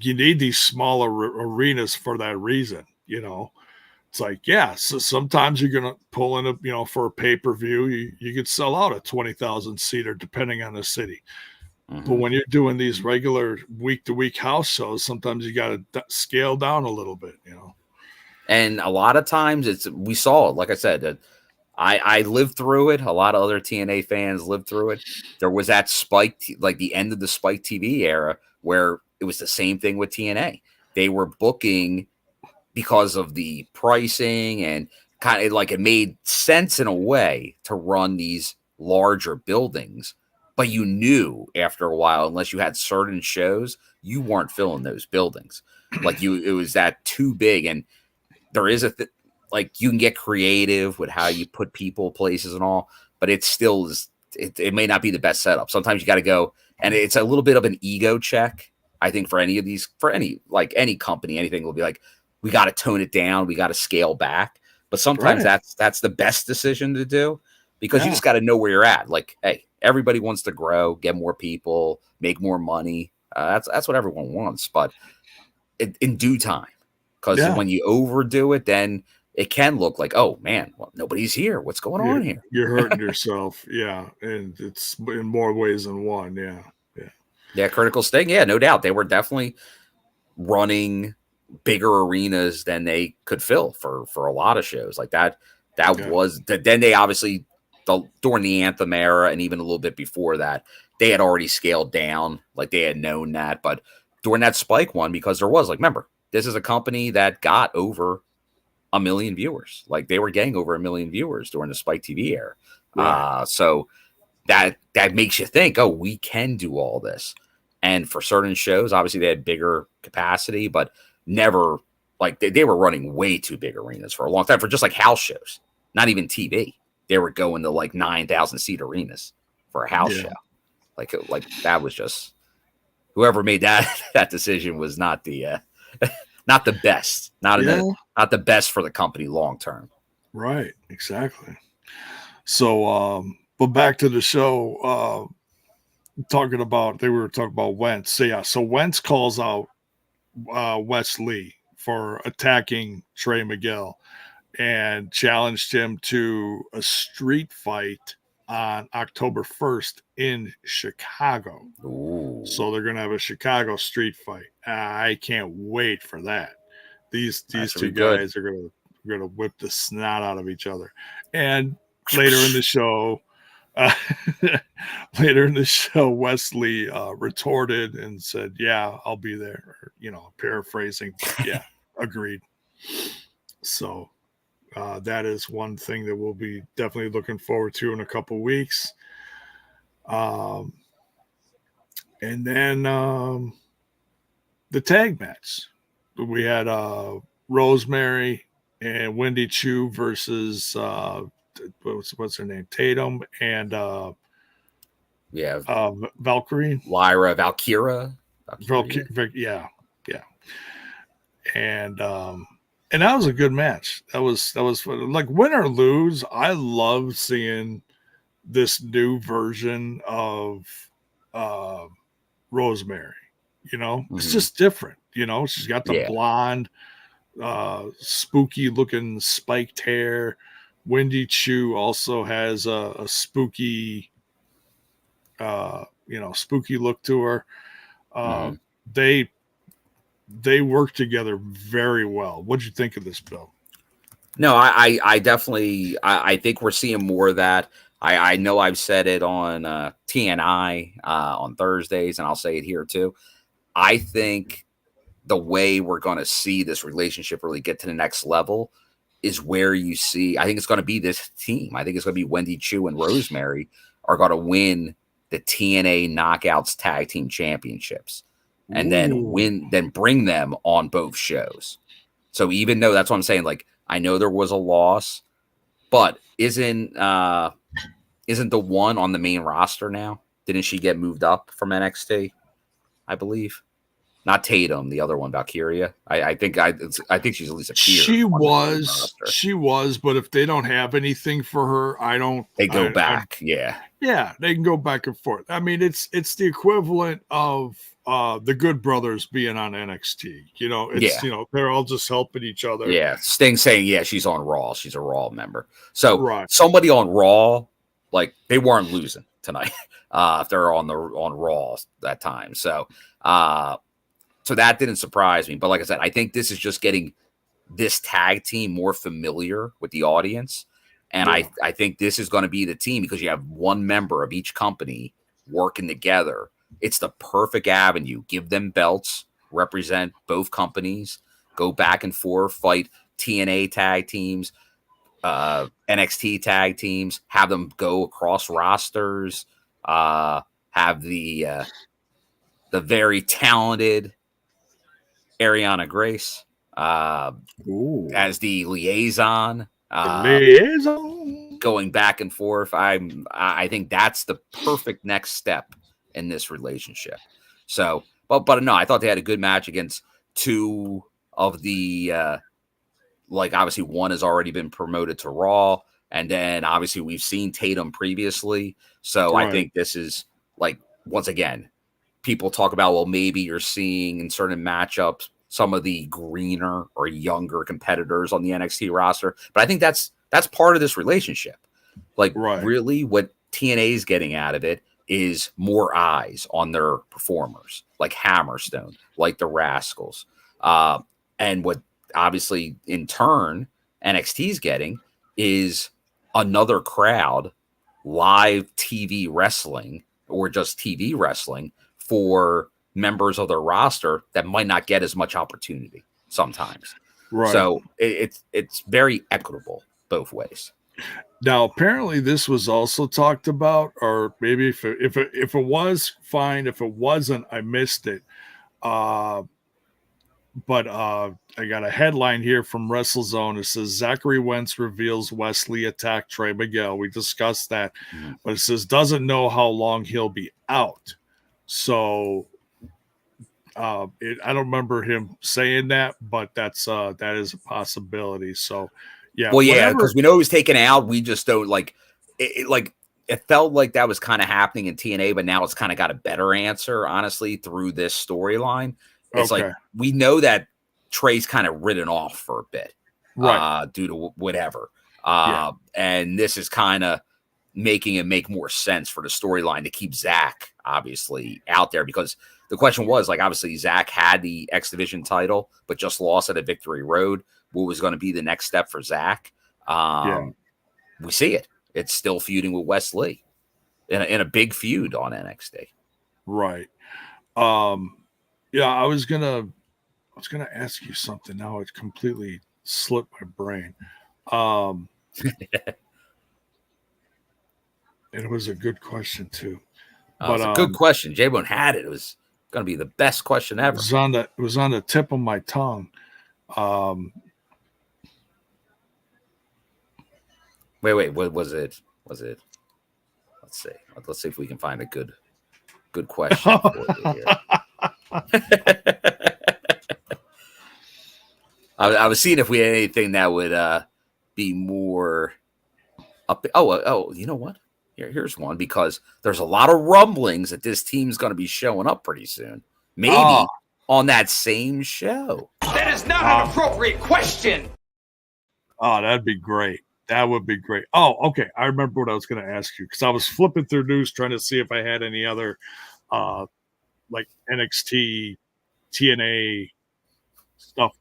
[SPEAKER 1] you need these smaller arenas for that reason, you know. It's like, yeah, so sometimes you're gonna pull in a, you know, for a pay-per-view, you could sell out a 20,000 seater depending on the city. But when you're doing these regular week-to-week house shows, sometimes you got to scale down a little bit, you know.
[SPEAKER 2] And a lot of times we saw it, like I said, I lived through it. A lot of other TNA fans lived through it. There was that like the end of the Spike TV era, where it was the same thing with TNA. They were booking because of the pricing, and kind of like it made sense in a way to run these larger buildings. But you knew after a while, unless you had certain shows, you weren't filling those buildings. It was that too big. And there is like you can get creative with how you put people, places, and all, but it still is. It may not be the best setup. Sometimes you got to go, and it's a little bit of an ego check. I think for any company, anything will be like, we got to tone it down, we got to scale back. But sometimes that's the best decision to do, because you just got to know where you're at. Like, hey, everybody wants to grow, get more people, make more money. That's what everyone wants, but in due time. Because when you overdo it, then it can look like, oh man, well, nobody's here. What's going on here?
[SPEAKER 1] You're hurting yourself. Yeah. And it's in more ways than one. Yeah.
[SPEAKER 2] Yeah. Critical Sting. Yeah, no doubt. They were definitely running bigger arenas than they could fill for a lot of shows like that. Then they obviously, during the Anthem era and even a little bit before that, they had already scaled down. Like they had known that. But during that Spike one, because there was, like, remember, this is a company that got over 1 million viewers. Like they were getting over 1 million viewers during the Spike TV era. Right. So that makes you think, oh, we can do all this. And for certain shows, obviously they had bigger capacity, but never, like they were running way too big arenas for a long time for just like house shows, not even TV. They were going to like 9,000 seat arenas for a house show. Like that was just, whoever made that decision was not the not the best, not the best for the company long term.
[SPEAKER 1] Right, exactly. So, but back to the show. They were talking about Wentz. So yeah, so Wentz calls out Wes Lee for attacking Trey Miguel and challenged him to a street fight on October 1st in Chicago.
[SPEAKER 2] Ooh.
[SPEAKER 1] So they're going to have a Chicago street fight. I can't wait for that. These two guys are going to whip the snot out of each other. And later in the show, Wesley retorted and said, "Yeah, I'll be there." Or, you know, paraphrasing, but yeah, agreed. So that is one thing that we'll be definitely looking forward to in a couple weeks. And then the tag match. We had Rosemary and Wendy Choo versus what's her name? Tatum and Valkyrie.
[SPEAKER 2] Lyra, Valkyria.
[SPEAKER 1] Yeah. And that was a good match. That was fun. Like, win or lose, I love seeing this new version of Rosemary. You know, it's just different. You know, she's got the blonde, spooky looking spiked hair. Wendy Choo also has a spooky, spooky look to her. They work together very well. What'd you think of this, Bill?
[SPEAKER 2] No, I definitely, I think we're seeing more of that. I know I've said it on TNI on Thursdays, and I'll say it here too. I think the way we're going to see this relationship really get to the next level is where you see, I think it's going to be this team. I think it's going to be Wendy Choo and Rosemary are going to win the TNA Knockouts Tag Team Championships, and then bring them on both shows. So even though that's what I'm saying, like I know there was a loss, but isn't the one on the main roster now? Didn't she get moved up from NXT? I believe. Not Tatum, the other one, Valkyria. I think she's at least appeared.
[SPEAKER 1] She was, but if they don't have anything for her,
[SPEAKER 2] They go back.
[SPEAKER 1] Yeah, they can go back and forth. I mean, it's the equivalent of the Good Brothers being on NXT. They're all just helping each other.
[SPEAKER 2] Yeah, Sting saying, she's on Raw. She's a Raw member. So somebody on Raw, like they weren't losing tonight. If they're on Raw that time. So that didn't surprise me. But like I said, I think this is just getting this tag team more familiar with the audience. And I think this is going to be the team because you have one member of each company working together. It's the perfect avenue. Give them belts, represent both companies, go back and forth, fight TNA tag teams, NXT tag teams, have them go across rosters, have the very talented Ariana Grace as the liaison. Going back and forth. I think that's the perfect next step in this relationship. So, but no, I thought they had a good match against two of the obviously one has already been promoted to Raw, and then obviously we've seen Tatum previously. So I think this is once again, people talk about, well, maybe you're seeing in certain matchups some of the greener or younger competitors on the NXT roster. But I think that's part of this relationship. Really what TNA is getting out of it is more eyes on their performers, like Hammerstone, like the Rascals. And what obviously in turn NXT is getting is another crowd, live TV wrestling or just TV wrestling for members of their roster that might not get as much opportunity sometimes. So it's very equitable both ways.
[SPEAKER 1] Now, apparently this was also talked about, or maybe if it was, fine. If it wasn't, I missed it. But I got a headline here from WrestleZone. It says Zachary Wentz reveals Wesley attacked Trey Miguel. We discussed that, but it says doesn't know how long he'll be out. So I don't remember him saying that, but that is a possibility. So
[SPEAKER 2] because we know he was taken out. We just don't it felt like that was kind of happening in TNA, but now it's kind of got a better answer, honestly, through this storyline. It's like we know that Trey's kind of ridden off for a bit, due to whatever. And this is kind of making it make more sense for the storyline to keep Zach obviously out there, because the question was obviously Zach had the X Division title, but just lost at a Victory Road. What was going to be the next step for Zach? We see it. It's still feuding with Wes Lee in a big feud on NXT.
[SPEAKER 1] Right. I was gonna ask you something. Now it completely slipped my brain. It was a good question too.
[SPEAKER 2] But it's a good question. J-Bone had it. It was going to be the best question ever.
[SPEAKER 1] It was on the tip of my tongue.
[SPEAKER 2] Wait. What was it? Let's see. Let's see if we can find a good question for you here. I was seeing if we had anything that would be more up. Oh, you know what? Here's one, because there's a lot of rumblings that this team's going to be showing up pretty soon. Maybe on that same show.
[SPEAKER 3] That is not an appropriate question.
[SPEAKER 1] Oh, that'd be great. That would be great. Oh, okay. I remember what I was going to ask you, because I was flipping through news trying to see if I had any other NXT, TNA stuff,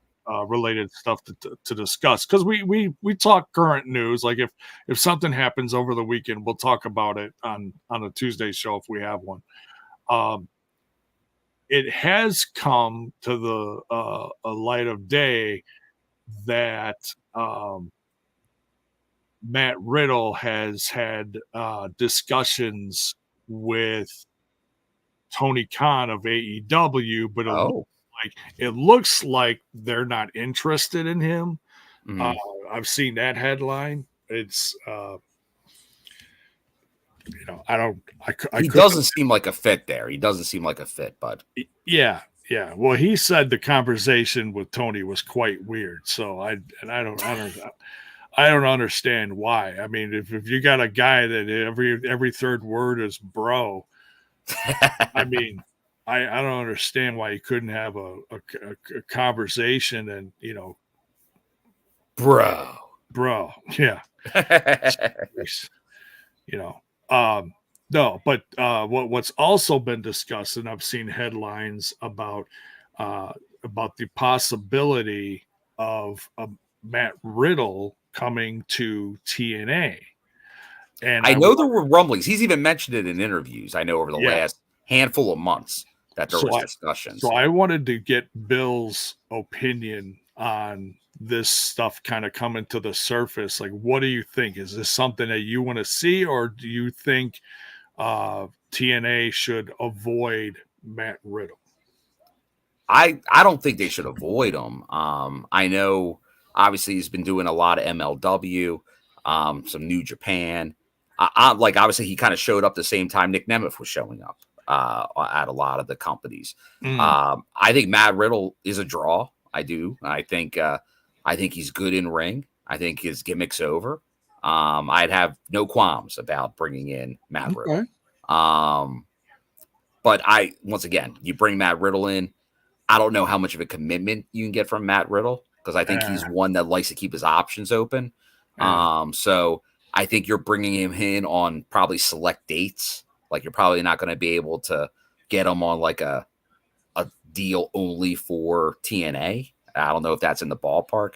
[SPEAKER 1] related stuff to discuss, because we talk current news. Like if something happens over the weekend, we'll talk about it on a Tuesday show if we have one. It has come to the a light of day that Matt Riddle has had discussions with Tony Khan of AEW, but like it looks like they're not interested in him.
[SPEAKER 2] Mhm.
[SPEAKER 1] I've seen that headline. It's I don't. I
[SPEAKER 2] He
[SPEAKER 1] couldn't.
[SPEAKER 2] doesn't seem like a fit there. He doesn't seem like a fit, bud.
[SPEAKER 1] Yeah, yeah. Well, he said the conversation with Tony was quite weird. So I don't understand why. I mean, if you got a guy that every third word is bro, I mean, I don't understand why you couldn't have a conversation and
[SPEAKER 2] Bro.
[SPEAKER 1] yeah, you know, no, but what's also been discussed, and I've seen headlines about the possibility of Matt Riddle coming to TNA, and
[SPEAKER 2] I know there were rumblings. He's even mentioned it in interviews. I know over the
[SPEAKER 1] yeah.
[SPEAKER 2] last handful of months that there was discussions.
[SPEAKER 1] So I wanted to get Bill's opinion on this stuff kind of coming to the surface. Like, what do you think? Is this something that you want to see, or do you think TNA should avoid Matt Riddle?
[SPEAKER 2] I don't think they should avoid him. I know obviously he's been doing a lot of MLW, some New Japan. Like obviously he kind of showed up the same time Nick Nemeth was showing up at a lot of the companies. I think Matt Riddle is a draw. I do. I think he's good in ring. I think his gimmick's over. I'd have no qualms about bringing in Matt Riddle. But once again, you bring Matt Riddle in. I don't know how much of a commitment you can get from Matt Riddle because I think he's one that likes to keep his options open. So I think you're bringing him in on probably select dates. Like you're probably not going to be able to get him on like a deal only for TNA. I don't know if that's in the ballpark.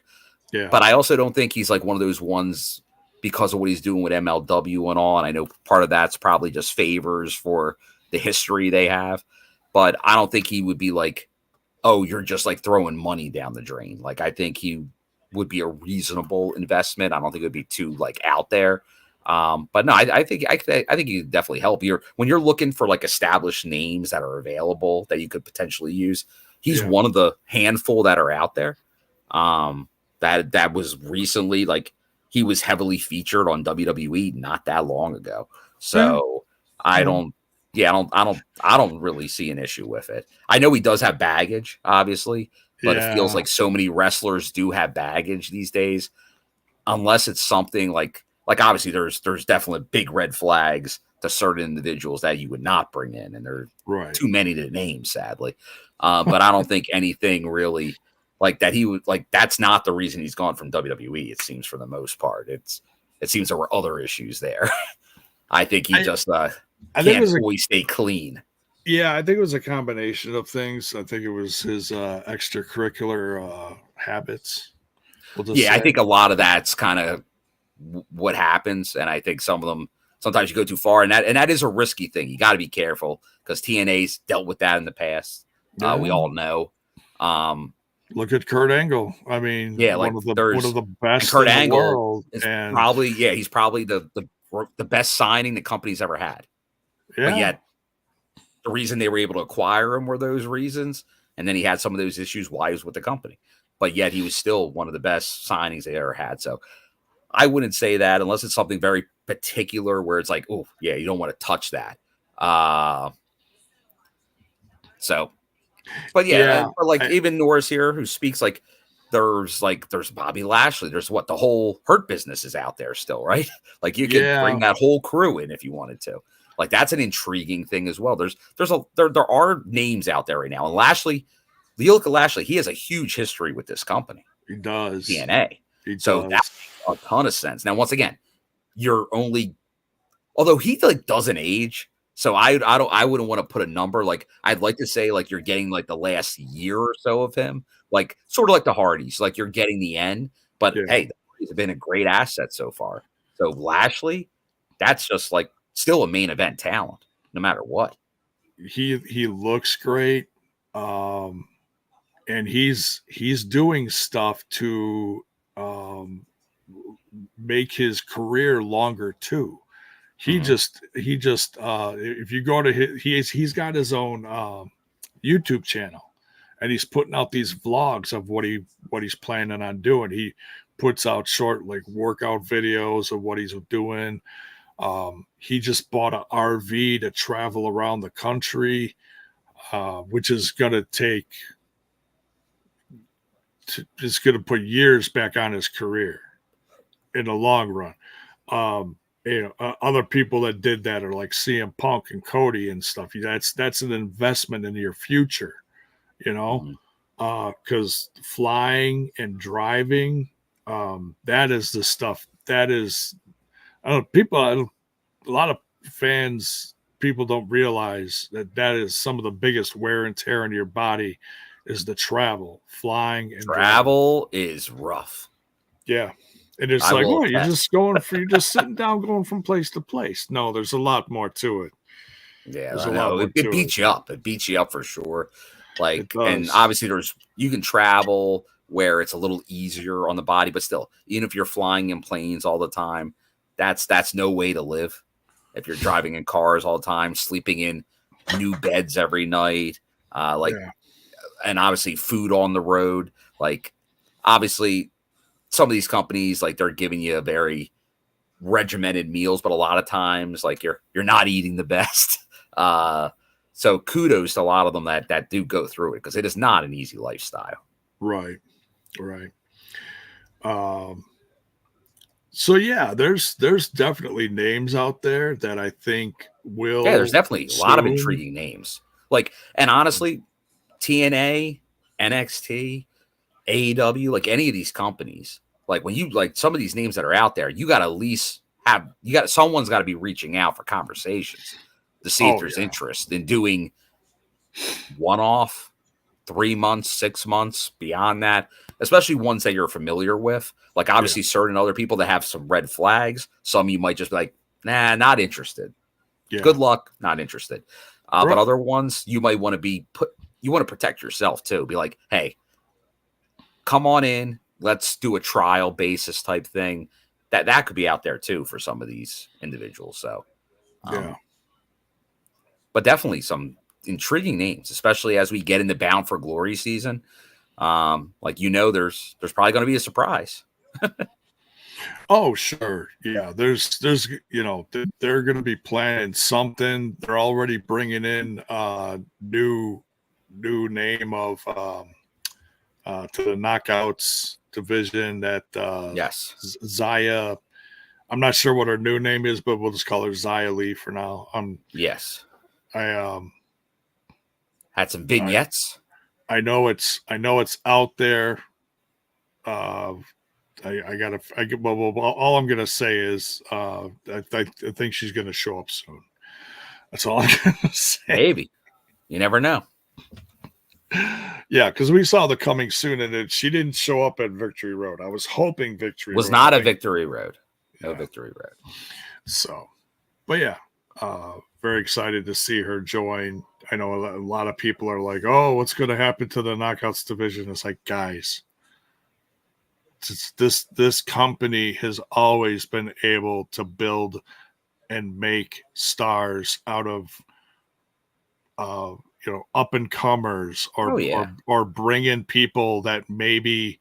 [SPEAKER 2] Yeah. But I also don't think he's like one of those ones because of what he's doing with MLW and all. And I know part of that's probably just favors for the history they have. But I don't think he would be like, oh, you're just like throwing money down the drain. Like I think he would be a reasonable investment. I don't think it would be too like out there. But no, I think he could definitely help you when you're looking for like established names that are available that you could potentially use. He's one of the handful that are out there. That was recently like he was heavily featured on WWE not that long ago. So I don't really see an issue with it. I know he does have baggage, obviously, but it feels like so many wrestlers do have baggage these days. Unless it's something like obviously there's definitely big red flags to certain individuals that you would not bring in, and there are too many to name, sadly. But I don't think anything really like that he would like. That's not the reason he's gone from WWE. It seems for the most part, it seems there were other issues there. I think he just can't always stay clean.
[SPEAKER 1] Yeah, I think it was a combination of things. I think it was his extracurricular habits.
[SPEAKER 2] I think a lot of that's kind of what happens, and I think some of them sometimes you go too far, and that is a risky thing. You got to be careful because TNA's dealt with that in the past. We all know.
[SPEAKER 1] Look at Kurt Angle. I mean, one of the best
[SPEAKER 2] Kurt
[SPEAKER 1] in
[SPEAKER 2] Angle
[SPEAKER 1] the world,
[SPEAKER 2] is probably he's probably the best signing the company's ever had. Yeah. But yet, the reason they were able to acquire him were those reasons, and then he had some of those issues why he was with the company. But yet he was still one of the best signings they ever had. So I wouldn't say that unless it's something very particular where it's like, oh, yeah, you don't want to touch that. But even Norris here who speaks like there's Bobby Lashley. There's the whole Hurt Business is out there still, right? Like you could bring that whole crew in if you wanted to. Like that's an intriguing thing as well. There are names out there right now. And Lashley, you look at Lashley, he has a huge history with this company.
[SPEAKER 1] He does.
[SPEAKER 2] TNA. So that makes a ton of sense. Now, once again, although he like doesn't age, so I wouldn't want to put a number. Like I'd like to say like you're getting like the last year or so of him, like sort of like the Hardys, like you're getting the end. But hey, the Hardys have been a great asset so far. So Lashley, that's just like still a main event talent, no matter what.
[SPEAKER 1] He looks great. And he's doing stuff to make his career longer too. He just if you go to he's got his own YouTube channel, and he's putting out these vlogs of what he's planning on doing. He puts out short like workout videos of what he's doing. He just bought an RV to travel around the country, which is going to take. It's going to put years back on his career in the long run. Other people that did that are like CM Punk and Cody and stuff. That's an investment in your future, because flying and driving, that is the stuff that is. A lot of people don't realize that is some of the biggest wear and tear on your body is the travel, flying and
[SPEAKER 2] travel is rough.
[SPEAKER 1] Yeah. And it's like, oh, you're just sitting down going from place to place. No, there's a lot more to it.
[SPEAKER 2] Yeah, there's a lot more it beats you up. It beats you up for sure. Like, and obviously you can travel where it's a little easier on the body, but still, even if you're flying in planes all the time, that's no way to live. If you're driving in cars all the time, sleeping in new beds every night, and obviously food on the road, like obviously some of these companies, like they're giving you a very regimented meals, but a lot of times like you're not eating the best. So kudos to a lot of them that do go through it, because it is not an easy lifestyle.
[SPEAKER 1] Right. So yeah, there's definitely names out there that I think will.
[SPEAKER 2] Yeah, there's definitely a lot of intriguing names. Like, and honestly, TNA, NXT, AEW, like any of these companies, like when you like some of these names that are out there, you got to at least someone's got to be reaching out for conversations to see if there's interest in doing one-off, 3 months, 6 months, beyond that, especially ones that you're familiar with. Like obviously certain other people that have some red flags. Some you might just be like, nah, not interested. Yeah. Good luck, not interested. But other ones you might want to you want to protect yourself too. Be like, hey, come on in. Let's do a trial basis type thing. That could be out there too for some of these individuals. So, but definitely some intriguing names, especially as we get into Bound for Glory season. Like there's probably going to be a surprise.
[SPEAKER 1] Oh, sure. Yeah, there's they're going to be planning something. They're already bringing in new name of to the Knockouts division that Zaya. I'm not sure what her new name is, but we'll just call her Xia Li for now.
[SPEAKER 2] Yes.
[SPEAKER 1] I
[SPEAKER 2] had some vignettes.
[SPEAKER 1] I know it's out there. All I'm gonna say is I think she's gonna show up soon. That's all I'm gonna say.
[SPEAKER 2] Maybe. You never know.
[SPEAKER 1] Yeah, because we saw the coming soon, and she didn't show up at Victory Road. I was hoping Victory
[SPEAKER 2] was not a Victory Road. No Victory Road.
[SPEAKER 1] So, but yeah, very excited to see her join. I know a lot of people are like, "Oh, what's going to happen to the Knockouts division?" It's like, guys, this company has always been able to build and make stars out of up and comers or bring in people that maybe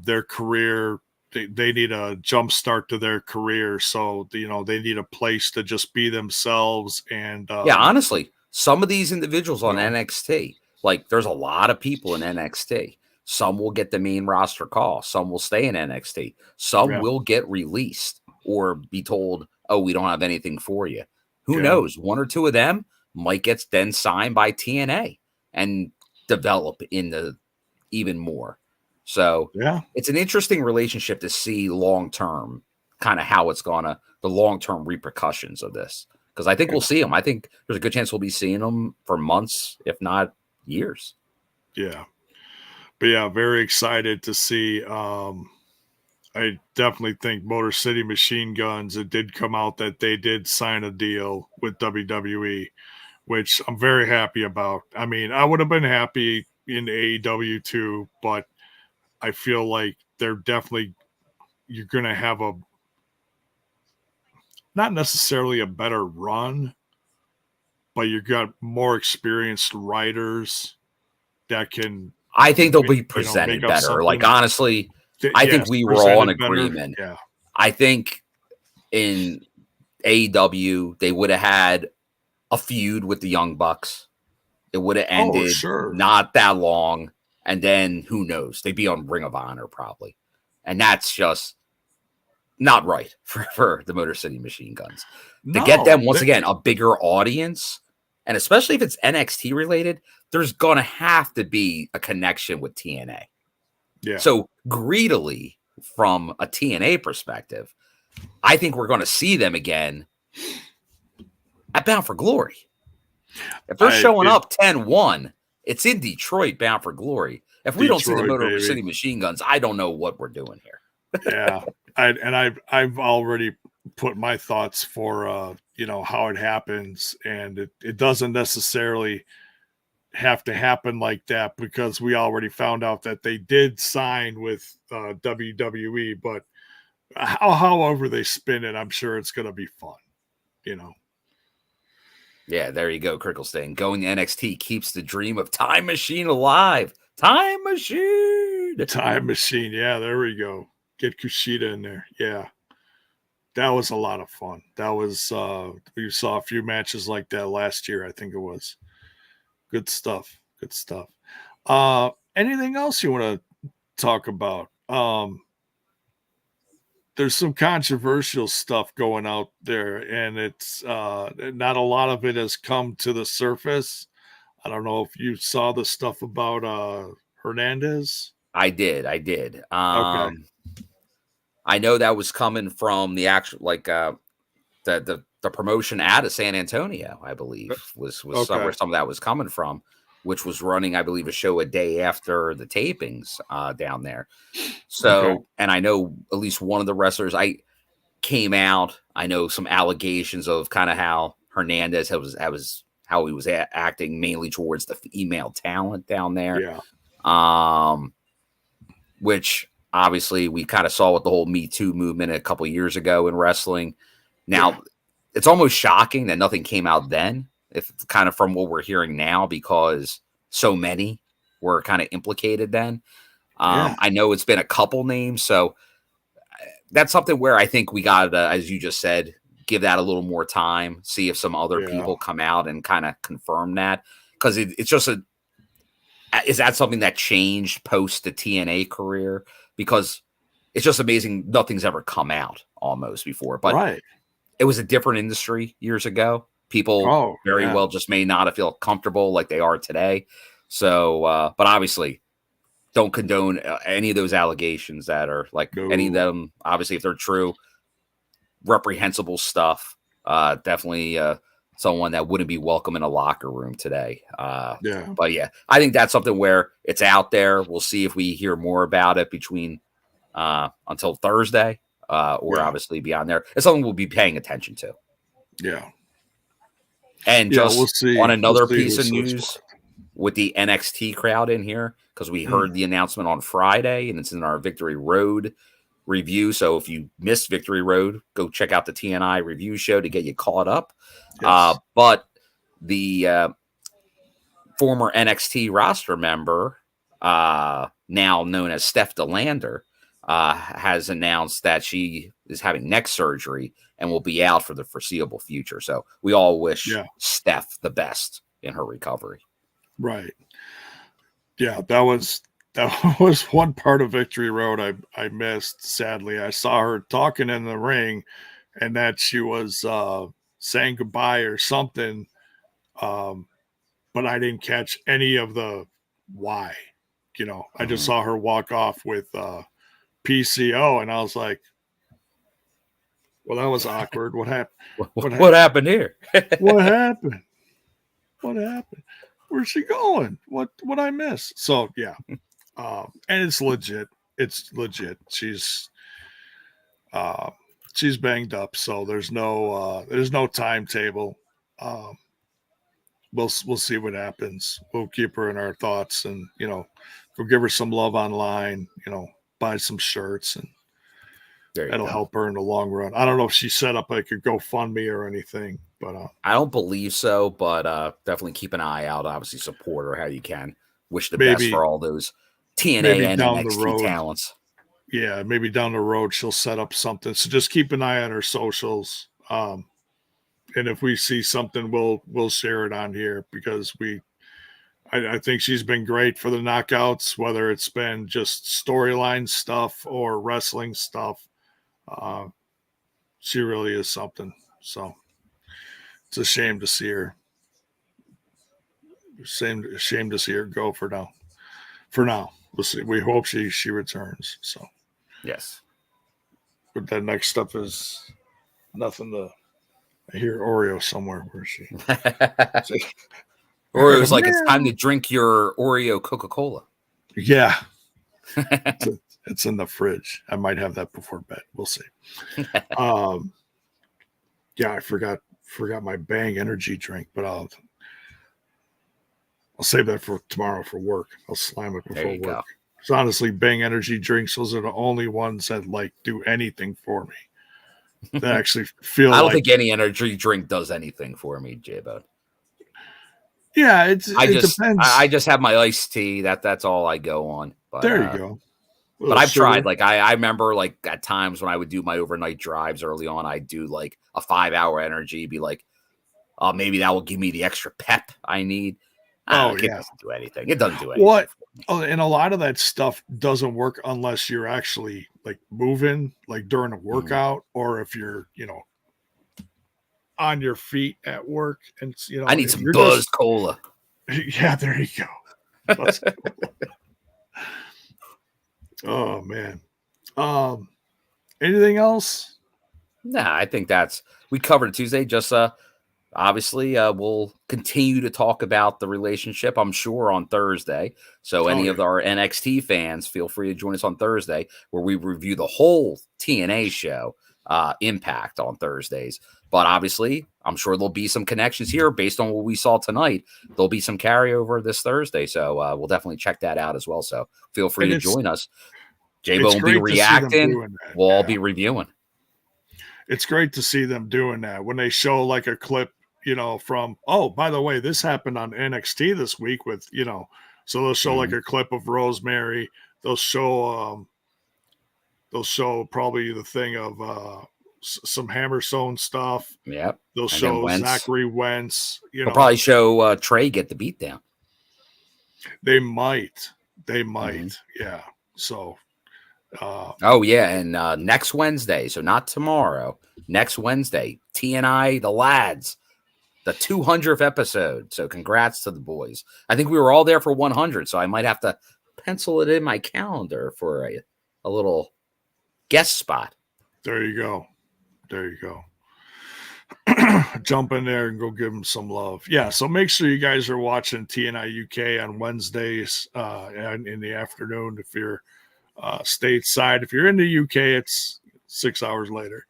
[SPEAKER 1] their career they need a jump start to their career, so they need a place to just be themselves. And
[SPEAKER 2] honestly, some of these individuals on NXT, like there's a lot of people in NXT. Some will get the main roster call, some will stay in NXT, some will get released or be told, oh, we don't have anything for you. Who knows? One or two of them might get then signed by TNA and develop into even more. So it's an interesting relationship to see long-term kind of how it's the long-term repercussions of this. Because I think we'll see them. I think there's a good chance we'll be seeing them for months, if not years.
[SPEAKER 1] Yeah. But yeah, very excited to see. I definitely think Motor City Machine Guns, it did come out that they did sign a deal with WWE, which I'm very happy about. I mean, I would have been happy in AEW too, but I feel like you're going to have not necessarily a better run, but you got more experienced writers that can.
[SPEAKER 2] I think they'll be presented better. Like, honestly, I think we were all in agreement.
[SPEAKER 1] Yeah.
[SPEAKER 2] I think in AEW, they would have had a feud with the Young Bucks. It would have ended not that long. And then who knows? They'd be on Ring of Honor probably. And that's just not right for the Motor City Machine Guns. To get them, once again, a bigger audience, and especially if it's NXT related, there's going to have to be a connection with TNA.
[SPEAKER 1] Yeah.
[SPEAKER 2] So greedily, from a TNA perspective, I think we're going to see them again at Bound for Glory. If they're showing up 10-1, it's in Detroit, Bound for Glory. If we don't see the Motor City Machine Guns, I don't know what we're doing here.
[SPEAKER 1] Yeah. I've already put my thoughts for how it happens, and it doesn't necessarily have to happen like that, because we already found out that they did sign with WWE, but however they spin it, I'm sure it's going to be fun,
[SPEAKER 2] Yeah, there you go, Cricklestein. Going to NXT keeps the dream of Time Machine alive. Time Machine.
[SPEAKER 1] Yeah, there we go. Get Kushida in there. Yeah. That was a lot of fun. That was we saw a few matches like that last year, I think it was. Good stuff. Anything else you want to talk about? There's some controversial stuff going out there, and it's not a lot of it has come to the surface. I don't know if you saw the stuff about Hernandez.
[SPEAKER 2] I did.
[SPEAKER 1] Okay.
[SPEAKER 2] I know that was coming from the actual, like, the promotion out of San Antonio, I believe, was where some of that was coming from, which was running, I believe, a show a day after the tapings down there. So, and I know at least one of the wrestlers came out. I know some allegations of kind of how Hernandez how he was acting mainly towards the female talent down there.
[SPEAKER 1] Yeah.
[SPEAKER 2] Which obviously we kind of saw with the whole Me Too movement a couple years ago in wrestling. Now, it's almost shocking that nothing came out then, if kind of from what we're hearing now, because so many were kind of implicated then. I know it's been a couple names, so that's something where I think we got to, as you just said, give that a little more time, see if some other people come out and kind of confirm that, because it's just is that something that changed post the TNA career? Because it's just amazing. Nothing's ever come out almost before, but it was a different industry years ago. People well just may not have felt comfortable like they are today. So, but obviously don't condone any of those allegations that are like any of them. Obviously, if they're true, reprehensible stuff. Definitely someone that wouldn't be welcome in a locker room today. But yeah, I think that's something where it's out there. We'll see if we hear more about it between until Thursday or obviously beyond there. It's something we'll be paying attention to.
[SPEAKER 1] Yeah.
[SPEAKER 2] And just on another piece of news with the NXT crowd in here, because we heard the announcement on Friday and it's in our Victory Road review. So if you missed Victory Road, go check out the TNI review show to get you caught up. But the former NXT roster member, now known as Steph DeLander, has announced that she is having neck surgery and will be out for the foreseeable future. So we all wish Steph the best in her recovery.
[SPEAKER 1] Right. Yeah, that was one part of Victory Road I missed, sadly. I saw her talking in the ring and that she was saying goodbye or something, but I didn't catch any of the why. I just saw her walk off with PCO, and I was like, well, that was awkward. What happened?
[SPEAKER 2] What happened here?
[SPEAKER 1] What happened? Where's she going? What I miss? So yeah. And it's legit. She's banged up, so there's no timetable. We'll see what happens. We'll keep her in our thoughts, and we'll give her some love online. Buy some shirts, and that'll help her in the long run. I don't know if she set up like a GoFundMe or anything, but
[SPEAKER 2] I don't believe so. But definitely keep an eye out. Obviously, support her how you can. wish the best for all those TNA and
[SPEAKER 1] down the
[SPEAKER 2] NXT
[SPEAKER 1] road.
[SPEAKER 2] talents.
[SPEAKER 1] Yeah, maybe down the road she'll set up something. So just keep an eye on her socials. And if we see something, we'll share it on here because I think she's been great for the knockouts, whether it's been just storyline stuff or wrestling stuff. She really is something. So it's a shame to see her. Shame to see her go for now. For now, we'll see. We hope she returns. So
[SPEAKER 2] yes.
[SPEAKER 1] But that next stuff is nothing to. I hear Oreo somewhere. Where is she?
[SPEAKER 2] Oreo's like, it's time to drink your Oreo Coca-Cola.
[SPEAKER 1] Yeah. It's in the fridge. I might have that before bed. We'll see. Yeah, I forgot my Bang energy drink, but I'll save that for tomorrow for work. I'll slam it before work.
[SPEAKER 2] Go.
[SPEAKER 1] So honestly, Bang energy drinks, those are the only ones that like do anything for me. That actually feel
[SPEAKER 2] I don't think any energy drink does anything for me, J-Bone.
[SPEAKER 1] Yeah, it depends.
[SPEAKER 2] I just have my iced tea. That's all I go on. But,
[SPEAKER 1] there you go.
[SPEAKER 2] But I've tried. Like I remember, like at times when I would do my overnight drives early on, I'd do like a 5-hour energy. Be like, oh, maybe that will give me the extra pep I need. It doesn't do anything. It doesn't do anything.
[SPEAKER 1] What? Oh, and a lot of that stuff doesn't work unless you're actually like moving, like during a workout, or if you're, on your feet at work. And
[SPEAKER 2] I need some Buzz Cola.
[SPEAKER 1] Yeah, there you go. Buzz Cola. Oh man. Anything else?
[SPEAKER 2] Nah, I think we covered Tuesday. Just obviously, we'll continue to talk about the relationship, I'm sure, on Thursday. So any of our NXT fans, feel free to join us on Thursday, where we review the whole TNA show, Impact, on Thursdays. But obviously, I'm sure there'll be some connections here based on what we saw tonight. There'll be some carryover this Thursday. So we'll definitely check that out as well. So feel free to join us. J-Bo will be reacting. We'll all be reviewing.
[SPEAKER 1] It's great to see them doing that when they show like a clip, from, oh, by the way, this happened on NXT this week with, so they'll show like a clip of Rosemary. They'll show probably the thing of some Hammerstone stuff.
[SPEAKER 2] Yep.
[SPEAKER 1] They'll show Zachary Wentz.
[SPEAKER 2] They'll probably show Trey get the beat down.
[SPEAKER 1] They might. Yeah. So.
[SPEAKER 2] And next Wednesday, so not tomorrow, next Wednesday, TNI, the lads, the 200th episode. So congrats to the boys. I think we were all there for 100, so I might have to pencil it in my calendar for a little guest spot.
[SPEAKER 1] There you go. Jump in there and go give them some love. Yeah, so make sure you guys are watching TNI UK on Wednesdays and in the afternoon if you're stateside. If you're in the UK, it's 6 hours later.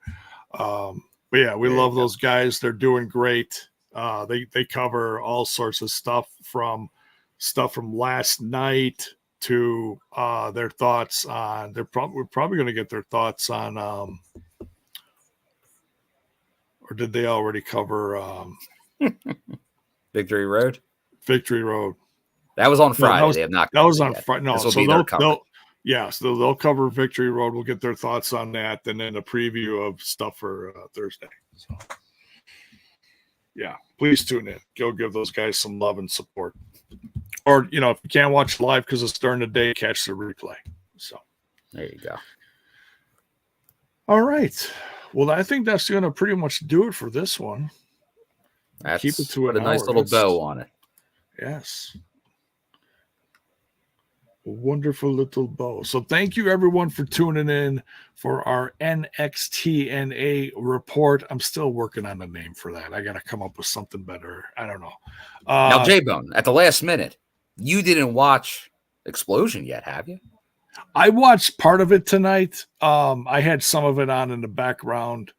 [SPEAKER 1] But yeah, we love those guys. They're doing great. They cover all sorts of stuff from last night to their thoughts on. We're probably going to get their thoughts on. Or did they already cover
[SPEAKER 2] Victory Road?
[SPEAKER 1] Victory Road.
[SPEAKER 2] That was on Friday. They have not.
[SPEAKER 1] That was on Friday. No,
[SPEAKER 2] so
[SPEAKER 1] they'll cover Victory Road. We'll get their thoughts on that, and then a preview of stuff for Thursday. So, yeah, please tune in. Go give those guys some love and support. Or, if you can't watch live because it's during the day, catch the replay. So,
[SPEAKER 2] there you go.
[SPEAKER 1] All right. Well, I think that's going to pretty much do it for this one.
[SPEAKER 2] Keep it to a nice little bow on it.
[SPEAKER 1] Yes. A wonderful little bow. So thank you, everyone, for tuning in for our NXTNA report. I'm still working on the name for that. I got to come up with something better. I don't know.
[SPEAKER 2] Now, J-Bone, at the last minute, you didn't watch Explosion yet, have you?
[SPEAKER 1] I watched part of it tonight. I had some of it on in the background.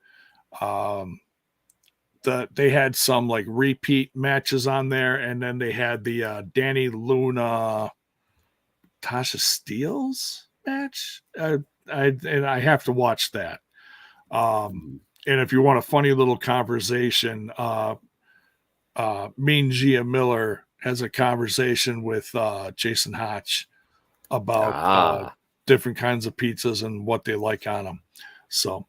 [SPEAKER 1] They had some like repeat matches on there, and then they had the Danny Luna, Tasha Steelz match. I have to watch that. And if you want a funny little conversation, Mean Gia Miller has a conversation with Jason Hotch about different kinds of pizzas and what they like on them. So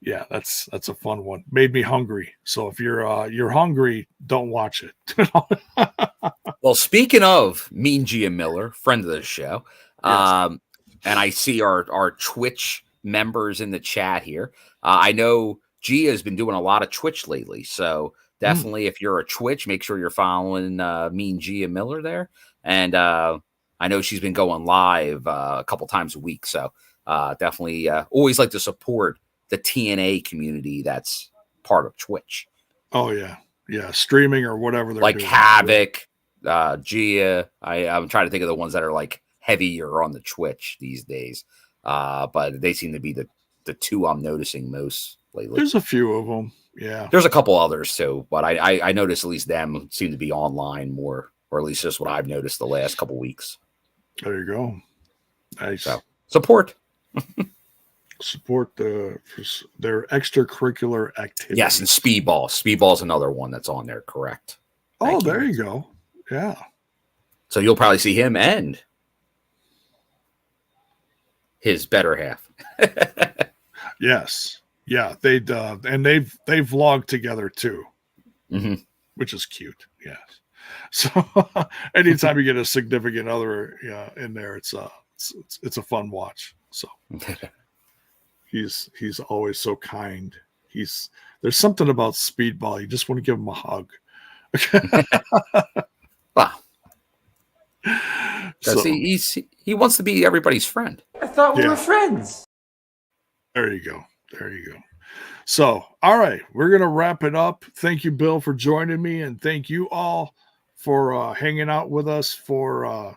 [SPEAKER 1] yeah, that's a fun one. Made me hungry. So if you're hungry, don't watch it.
[SPEAKER 2] Well, speaking of Mean Gia Miller, friend of the show,
[SPEAKER 1] Yes.
[SPEAKER 2] and I see our Twitch members in the chat here. I know Gia has been doing a lot of Twitch lately, so definitely if you're a Twitch, make sure you're following Mean Gia Miller there. And I know she's been going live a couple times a week, so definitely always like to support the TNA community that's part of Twitch.
[SPEAKER 1] Oh yeah, streaming or whatever they're
[SPEAKER 2] like
[SPEAKER 1] doing.
[SPEAKER 2] Havoc, Gia. I'm trying to think of the ones that are like heavier on the Twitch these days, but they seem to be the two I'm noticing most lately.
[SPEAKER 1] There's a few of them. Yeah,
[SPEAKER 2] there's a couple others too, but I noticed at least them seem to be online more, or at least just what I've noticed the last couple weeks.
[SPEAKER 1] There you go. Nice.
[SPEAKER 2] So, support
[SPEAKER 1] their extracurricular activities.
[SPEAKER 2] Yes, and Speedball. Speedball's another one that's on there, correct?
[SPEAKER 1] Thank you. You go. Yeah.
[SPEAKER 2] So you'll probably see him and his better half.
[SPEAKER 1] Yes. Yeah, they've vlogged together too, which is cute. Yes. So anytime you get a significant other in there, it's a fun watch. So he's always so kind. There's something about Speedball. You just want to give him a hug.
[SPEAKER 2] Wow. So, he wants to be everybody's friend.
[SPEAKER 3] I thought we were friends.
[SPEAKER 1] There you go. So, all right, we're going to wrap it up. Thank you, Bill, for joining me, and thank you all for hanging out with us for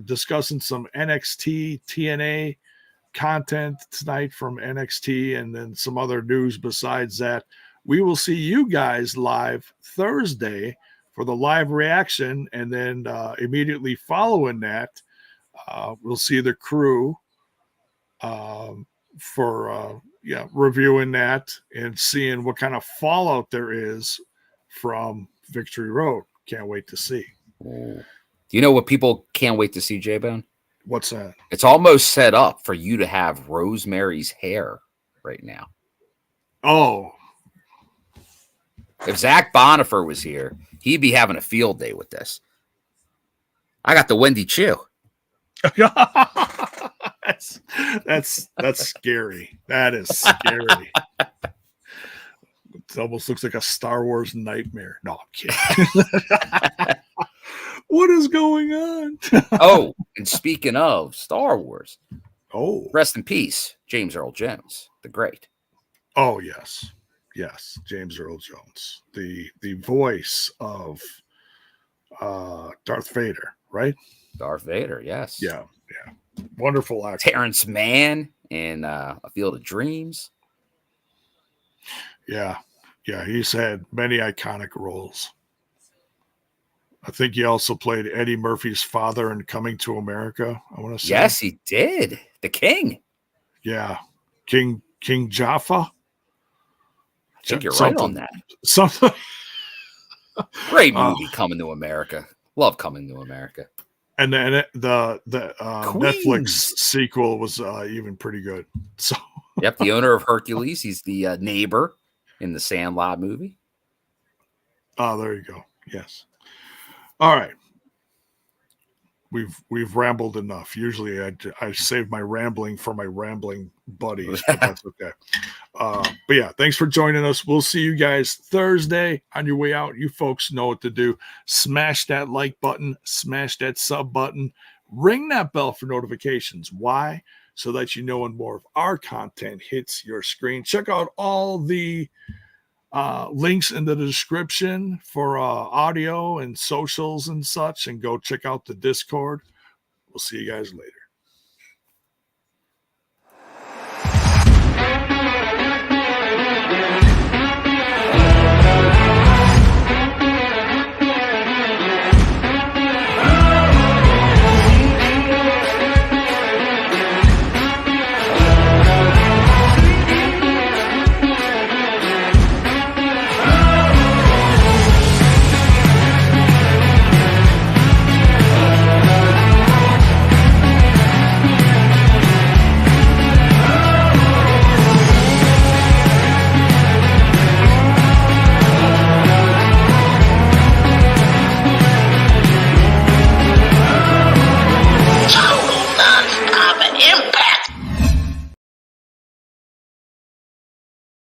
[SPEAKER 1] discussing some NXT, TNA content tonight from NXT, and then some other news besides that. We will see you guys live Thursday for the live reaction, and then immediately following that, we'll see the crew for reviewing that and seeing what kind of fallout there is from Victory Road. Can't wait to see.
[SPEAKER 2] Do you know what people can't wait to see, J-Bone?
[SPEAKER 1] What's that?
[SPEAKER 2] It's almost set up for you to have Rosemary's hair right now.
[SPEAKER 1] Oh.
[SPEAKER 2] If Zach Bonifer was here, he'd be having a field day with this. I got the Wendy Choo.
[SPEAKER 1] That's scary. That is scary. It almost looks like a Star Wars nightmare. No, I'm kidding. What is going on?
[SPEAKER 2] Oh, and speaking of Star Wars, rest in peace, James Earl Jones, the great.
[SPEAKER 1] Oh, yes, James Earl Jones, the voice of Darth Vader, right?
[SPEAKER 2] Darth Vader, yes.
[SPEAKER 1] Yeah. Wonderful actor.
[SPEAKER 2] Terrence Mann in A Field of Dreams.
[SPEAKER 1] Yeah, he's had many iconic roles. I think he also played Eddie Murphy's father in Coming to America, I want to say.
[SPEAKER 2] Yes, he did. The King.
[SPEAKER 1] Yeah. King Jaffa.
[SPEAKER 2] I think you're right on that.
[SPEAKER 1] Something.
[SPEAKER 2] Great movie, Coming to America. Love Coming to America.
[SPEAKER 1] And then the Netflix sequel was even pretty good. So
[SPEAKER 2] yep, the owner of Hercules. He's the neighbor in the Sandlot movie.
[SPEAKER 1] Oh, there you go. Yes. All right. We've rambled enough. Usually I save my rambling for my rambling buddies, but that's okay. But yeah, thanks for joining us. We'll see you guys Thursday. On your way out, you folks know what to do. Smash that like button, smash that sub button, ring that bell for notifications. Why? So that you know when more of our content hits your screen. Check out all the links in the description for audio and socials and such, and go check out the Discord. We'll see you guys later.